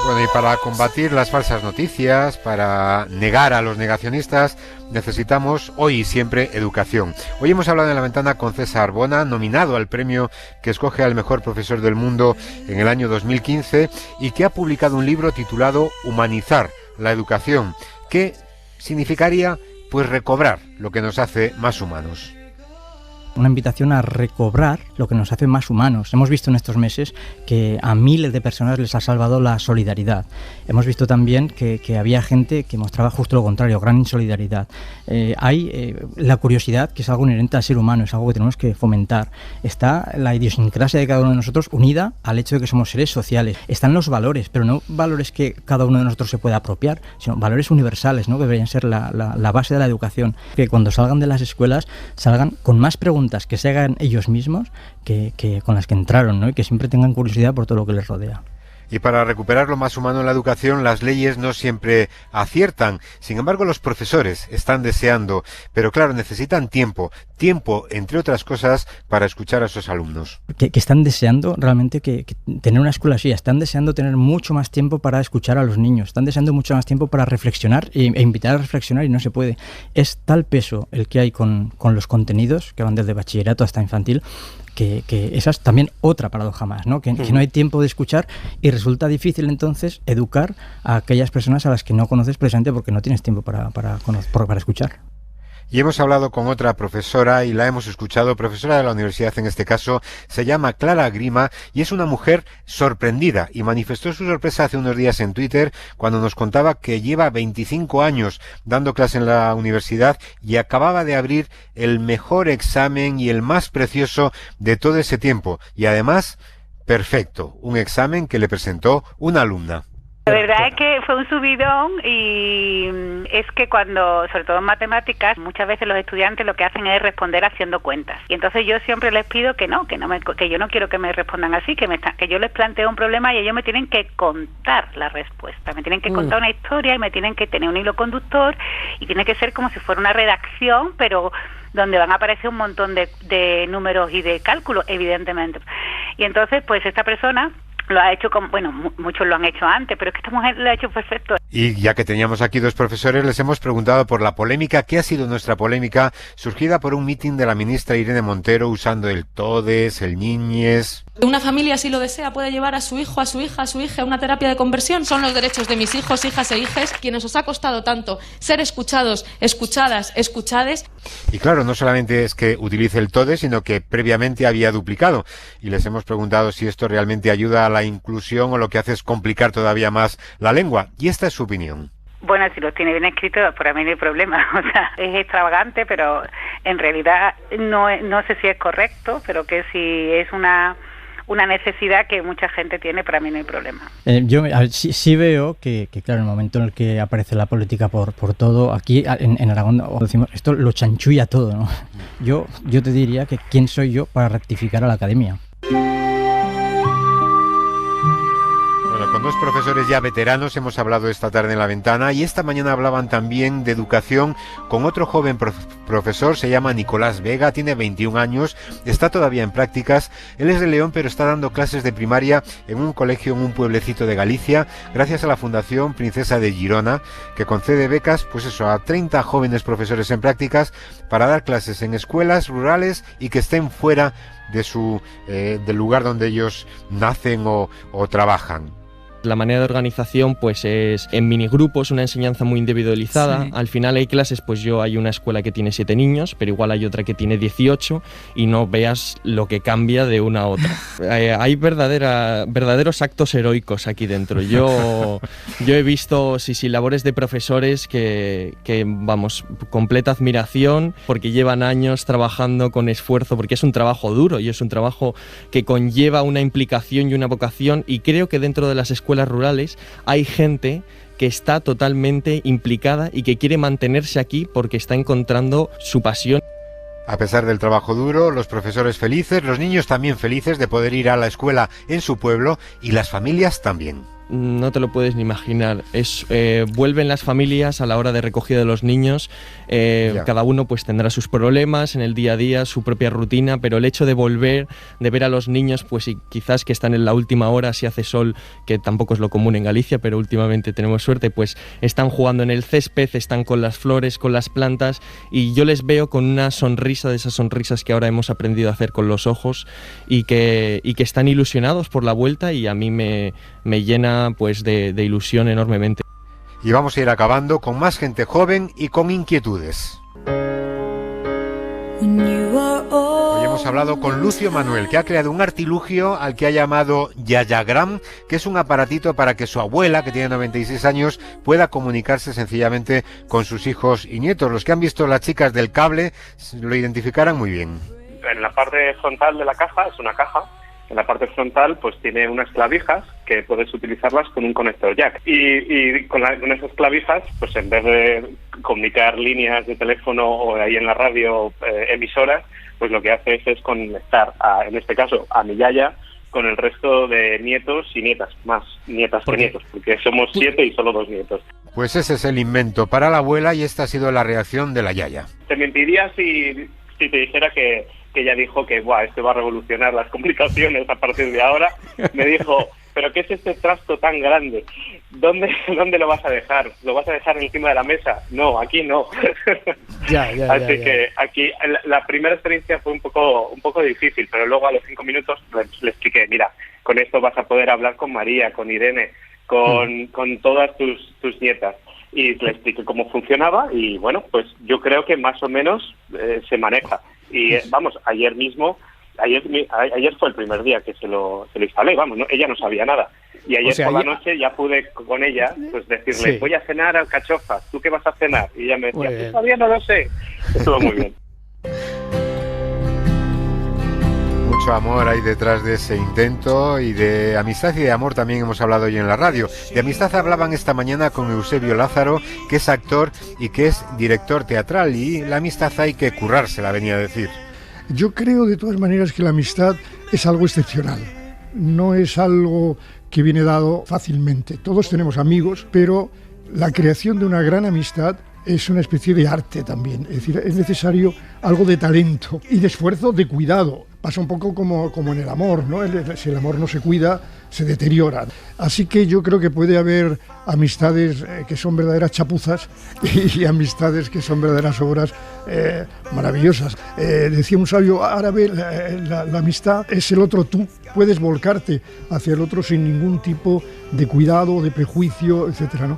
Speaker 21: Bueno, Bueno, y para combatir las falsas noticias, para negar a los negacionistas, necesitamos hoy y siempre educación. Hoy hemos hablado en La Ventana con César Bona, nominado al premio que escoge al mejor profesor del mundo en el año 2015 y que ha publicado un libro titulado Humanizar la educación, que significaría pues recobrar lo que nos hace más humanos.
Speaker 2: Una invitación a recobrar lo que nos hace más humanos. Hemos visto en estos meses que a miles de personas les ha salvado la solidaridad. Hemos visto también que había gente que mostraba justo lo contrario, gran insolidaridad. Hay la curiosidad, que es algo inherente al ser humano, es algo que tenemos que fomentar. Está la idiosincrasia de cada uno de nosotros unida al hecho de que somos seres sociales. Están los valores, pero no valores que cada uno de nosotros se pueda apropiar, sino valores universales, ¿no? Que deberían ser la base de la educación. Que cuando salgan de las escuelas salgan con más preguntas que se hagan ellos mismos que con las que entraron, ¿no? Y que siempre tengan curiosidad por todo lo que les rodea.
Speaker 21: Y para recuperar lo más humano en la educación, las leyes no siempre aciertan. Sin embargo, los profesores están deseando, pero claro, necesitan tiempo, entre otras cosas, para escuchar a sus alumnos.
Speaker 2: Que están deseando realmente que tener una escuela así, están deseando tener mucho más tiempo para escuchar a los niños, están deseando mucho más tiempo para reflexionar e invitar a reflexionar, y no se puede. Es tal peso el que hay con los contenidos, que van desde bachillerato hasta infantil, que esa es también otra paradoja más, ¿no? Que no hay tiempo de escuchar y resulta difícil entonces educar a aquellas personas a las que no conoces precisamente porque no tienes tiempo para escuchar.
Speaker 21: Y hemos hablado con otra profesora y la hemos escuchado, profesora de la universidad en este caso, se llama Clara Grima y es una mujer sorprendida y manifestó su sorpresa hace unos días en Twitter cuando nos contaba que lleva 25 años dando clase en la universidad y acababa de abrir el mejor examen y el más precioso de todo ese tiempo y además perfecto, un examen que le presentó una alumna.
Speaker 6: La verdad es que fue un subidón y es que cuando, sobre todo en matemáticas, muchas veces los estudiantes lo que hacen es responder haciendo cuentas. Y entonces yo siempre les pido que yo no quiero que me respondan así, que yo les planteo un problema y ellos me tienen que contar la respuesta. Me tienen que contar una historia y me tienen que tener un hilo conductor y tiene que ser como si fuera una redacción, pero donde van a aparecer un montón de números y de cálculos, evidentemente. Y entonces, pues esta persona lo ha hecho muchos lo han hecho antes, pero es que esta mujer lo ha hecho perfecto.
Speaker 21: Y ya que teníamos aquí dos profesores, les hemos preguntado por la polémica, ¿qué ha sido nuestra polémica? Surgida por un mitin de la ministra Irene Montero usando el todes, el ñiñes.
Speaker 7: Una familia, si lo desea, puede llevar a su hijo, a su hija, a una terapia de conversión. Son los derechos de mis hijos, hijas e hijes, quienes os ha costado tanto ser escuchados, escuchadas, escuchades.
Speaker 21: Y claro, no solamente es que utilice el todes, sino que previamente había duplicado. Y les hemos preguntado si esto realmente ayuda a la inclusión o lo que hace es complicar todavía más la lengua. Y esta es su opinión.
Speaker 6: Bueno, si lo tiene bien escrito, para mí no hay problema. O sea, es extravagante, pero en realidad no sé si es correcto, pero que si es una necesidad que mucha gente tiene, para mí no hay problema.
Speaker 2: Yo sí veo que, claro, en el momento en el que aparece la política por todo, aquí en Aragón decimos, esto lo chanchulla todo, ¿no? Yo te diría que ¿quién soy yo para rectificar a la academia?
Speaker 21: Con dos profesores ya veteranos hemos hablado esta tarde en La Ventana y esta mañana hablaban también de educación con otro joven profesor, se llama Nicolás Vega, tiene 21 años, está todavía en prácticas, él es de León pero está dando clases de primaria en un colegio en un pueblecito de Galicia gracias a la Fundación Princesa de Girona que concede becas a 30 jóvenes profesores en prácticas para dar clases en escuelas rurales y que estén fuera de del lugar donde ellos nacen o trabajan.
Speaker 9: La manera de organización pues es en minigrupos, una enseñanza muy individualizada. Sí. Al final hay clases, hay una escuela que tiene 7 niños, pero igual hay otra que tiene 18 y no veas lo que cambia de una a otra. Hay verdaderos actos heroicos aquí dentro. Yo he visto labores de profesores que completa admiración porque llevan años trabajando con esfuerzo, porque es un trabajo duro y es un trabajo que conlleva una implicación y una vocación y creo que dentro de las escuelas rurales hay gente que está totalmente implicada y que quiere mantenerse aquí porque está encontrando su pasión.
Speaker 21: A pesar del trabajo duro, los profesores felices, los niños también felices de poder ir a la escuela en su pueblo y las familias también.
Speaker 9: no te lo puedes ni imaginar. Vuelven las familias a la hora de recogida de los niños, cada uno pues tendrá sus problemas en el día a día, su propia rutina, pero el hecho de volver, de ver a los niños, pues y quizás que están en la última hora, si hace sol, que tampoco es lo común en Galicia, pero últimamente tenemos suerte, pues están jugando en el césped, están con las flores, con las plantas, y yo les veo con una sonrisa, de esas sonrisas que ahora hemos aprendido a hacer con los ojos, y que están ilusionados por la vuelta, y a mí me llena pues de ilusión enormemente.
Speaker 21: Y vamos a ir acabando con más gente joven y con inquietudes. Hoy hemos hablado con Lucio Manuel, que ha creado un artilugio al que ha llamado Yayagram, que es un aparatito para que su abuela, que tiene 96 años, pueda comunicarse sencillamente con sus hijos y nietos. Los que han visto Las chicas del cable lo identificarán muy bien.
Speaker 5: En la parte frontal de la caja, es una caja, en la parte frontal pues tiene unas clavijas que puedes utilizarlas con un conector jack. Y con esas clavijas, pues en vez de comunicar líneas de teléfono o ahí en la radio emisoras, pues lo que hace es conectar, en este caso, a mi yaya con el resto de nietos y nietas, más nietas que nietos, porque somos 7 y solo 2 nietos.
Speaker 21: Pues ese es el invento para la abuela y esta ha sido la reacción de la yaya.
Speaker 5: Te mentiría si te dijera que ella dijo que esto va a revolucionar las comunicaciones a partir de ahora. Me dijo, ¿pero qué es este trasto tan grande? ¿Dónde lo vas a dejar? ¿Lo vas a dejar encima de la mesa? No, aquí no. Así que aquí la primera experiencia fue un poco difícil, pero luego a los 5 minutos le expliqué, mira, con esto vas a poder hablar con María, con Irene, con todas tus nietas. Y le expliqué cómo funcionaba y bueno, pues yo creo que más o menos se maneja. Y vamos, ayer fue el primer día que se lo instalé, vamos, ella no sabía nada. Y ayer por la noche ya pude con ella pues decirle, voy a cenar alcachofas, ¿tú qué vas a cenar? Y ella me decía, pues todavía no lo sé. Estuvo muy bien.
Speaker 21: Mucho amor hay detrás de ese intento, y de amistad y de amor también hemos hablado hoy en la radio. De amistad hablaban esta mañana con Eusebio Lázaro, que es actor y que es director teatral, y la amistad hay que currársela, venía a decir.
Speaker 10: Yo creo de todas maneras que la amistad es algo excepcional, no es algo que viene dado fácilmente. Todos tenemos amigos, pero la creación de una gran amistad es una especie de arte también, es decir, es necesario algo de talento y de esfuerzo, de cuidado. Pasa un poco como en el amor, ¿no? Si el amor no se cuida, se deteriora. Así que yo creo que puede haber amistades que son verdaderas chapuzas y amistades que son verdaderas obras maravillosas. Decía un sabio árabe, la amistad es el otro tú. Puedes volcarte hacia el otro sin ningún tipo de cuidado, de prejuicio, etcétera, ¿no?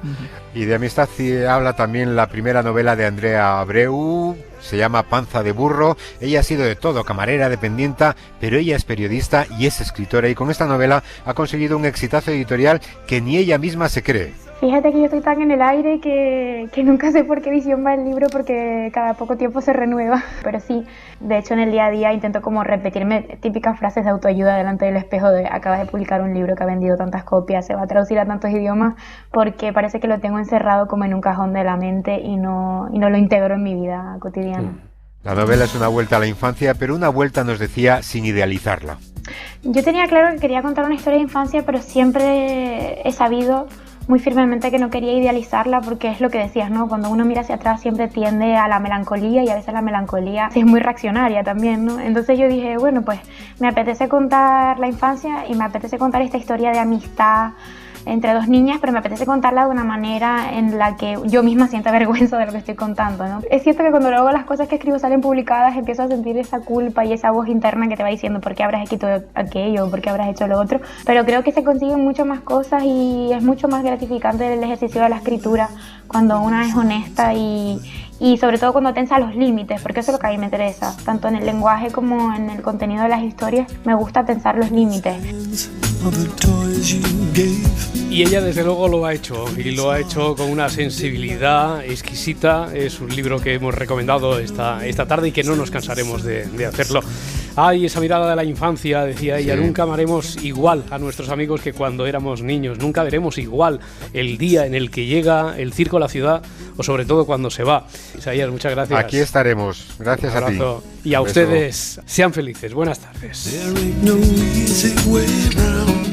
Speaker 21: Y de amistad habla también la primera novela de Andrea Abreu, se llama Panza de burro. Ella ha sido de todo, camarera, dependienta, pero ella es periodista y es escritora, y con esta novela ha conseguido un exitazo editorial que ni ella misma se cree.
Speaker 11: Fíjate que yo estoy tan en el aire que nunca sé por qué edición va el libro, porque cada poco tiempo se renueva. Pero sí, de hecho en el día a día intento como repetirme típicas frases de autoayuda delante del espejo de acabas de publicar un libro que ha vendido tantas copias, se va a traducir a tantos idiomas, porque parece que lo tengo encerrado como en un cajón de la mente y no lo integro en mi vida cotidiana.
Speaker 21: La novela es una vuelta a la infancia, pero una vuelta, nos decía, sin idealizarla.
Speaker 11: Yo tenía claro que quería contar una historia de infancia, pero siempre he sabido muy firmemente que no quería idealizarla, porque es lo que decías, ¿no? Cuando uno mira hacia atrás siempre tiende a la melancolía, y a veces la melancolía es muy reaccionaria también, ¿no? Entonces yo dije, bueno, pues me apetece contar la infancia y me apetece contar esta historia de amistad entre dos niñas, pero me apetece contarla de una manera en la que yo misma sienta vergüenza de lo que estoy contando, ¿no? Es cierto que cuando luego las cosas que escribo salen publicadas, empiezo a sentir esa culpa y esa voz interna que te va diciendo por qué habrás escrito aquello, por qué habrás hecho lo otro, pero creo que se consiguen mucho más cosas y es mucho más gratificante el ejercicio de la escritura cuando una es honesta y sobre todo cuando tensa los límites, porque eso es lo que a mí me interesa, tanto en el lenguaje como en el contenido de las historias. Me gusta tensar los límites.
Speaker 4: Y ella desde luego lo ha hecho, y lo ha hecho con una sensibilidad exquisita. Es un libro que hemos recomendado esta tarde y que no nos cansaremos de hacerlo. Ay, esa mirada de la infancia, decía ella, sí. Nunca amaremos igual a nuestros amigos que cuando éramos niños, nunca veremos igual el día en el que llega el circo a la ciudad, o sobre todo cuando se va. Isaías, muchas gracias.
Speaker 21: Aquí estaremos, gracias a ti.
Speaker 4: Y a ustedes, sean felices, buenas tardes.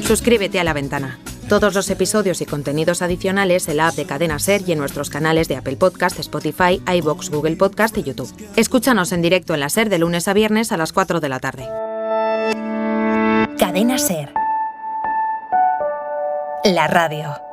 Speaker 8: Suscríbete a La Ventana.
Speaker 1: Todos los episodios y contenidos adicionales en la app de Cadena SER y en nuestros canales de Apple Podcast, Spotify, iVoox, Google Podcast y YouTube. Escúchanos en directo en la SER de lunes a viernes a las 4 de la tarde.
Speaker 8: Cadena SER. La radio.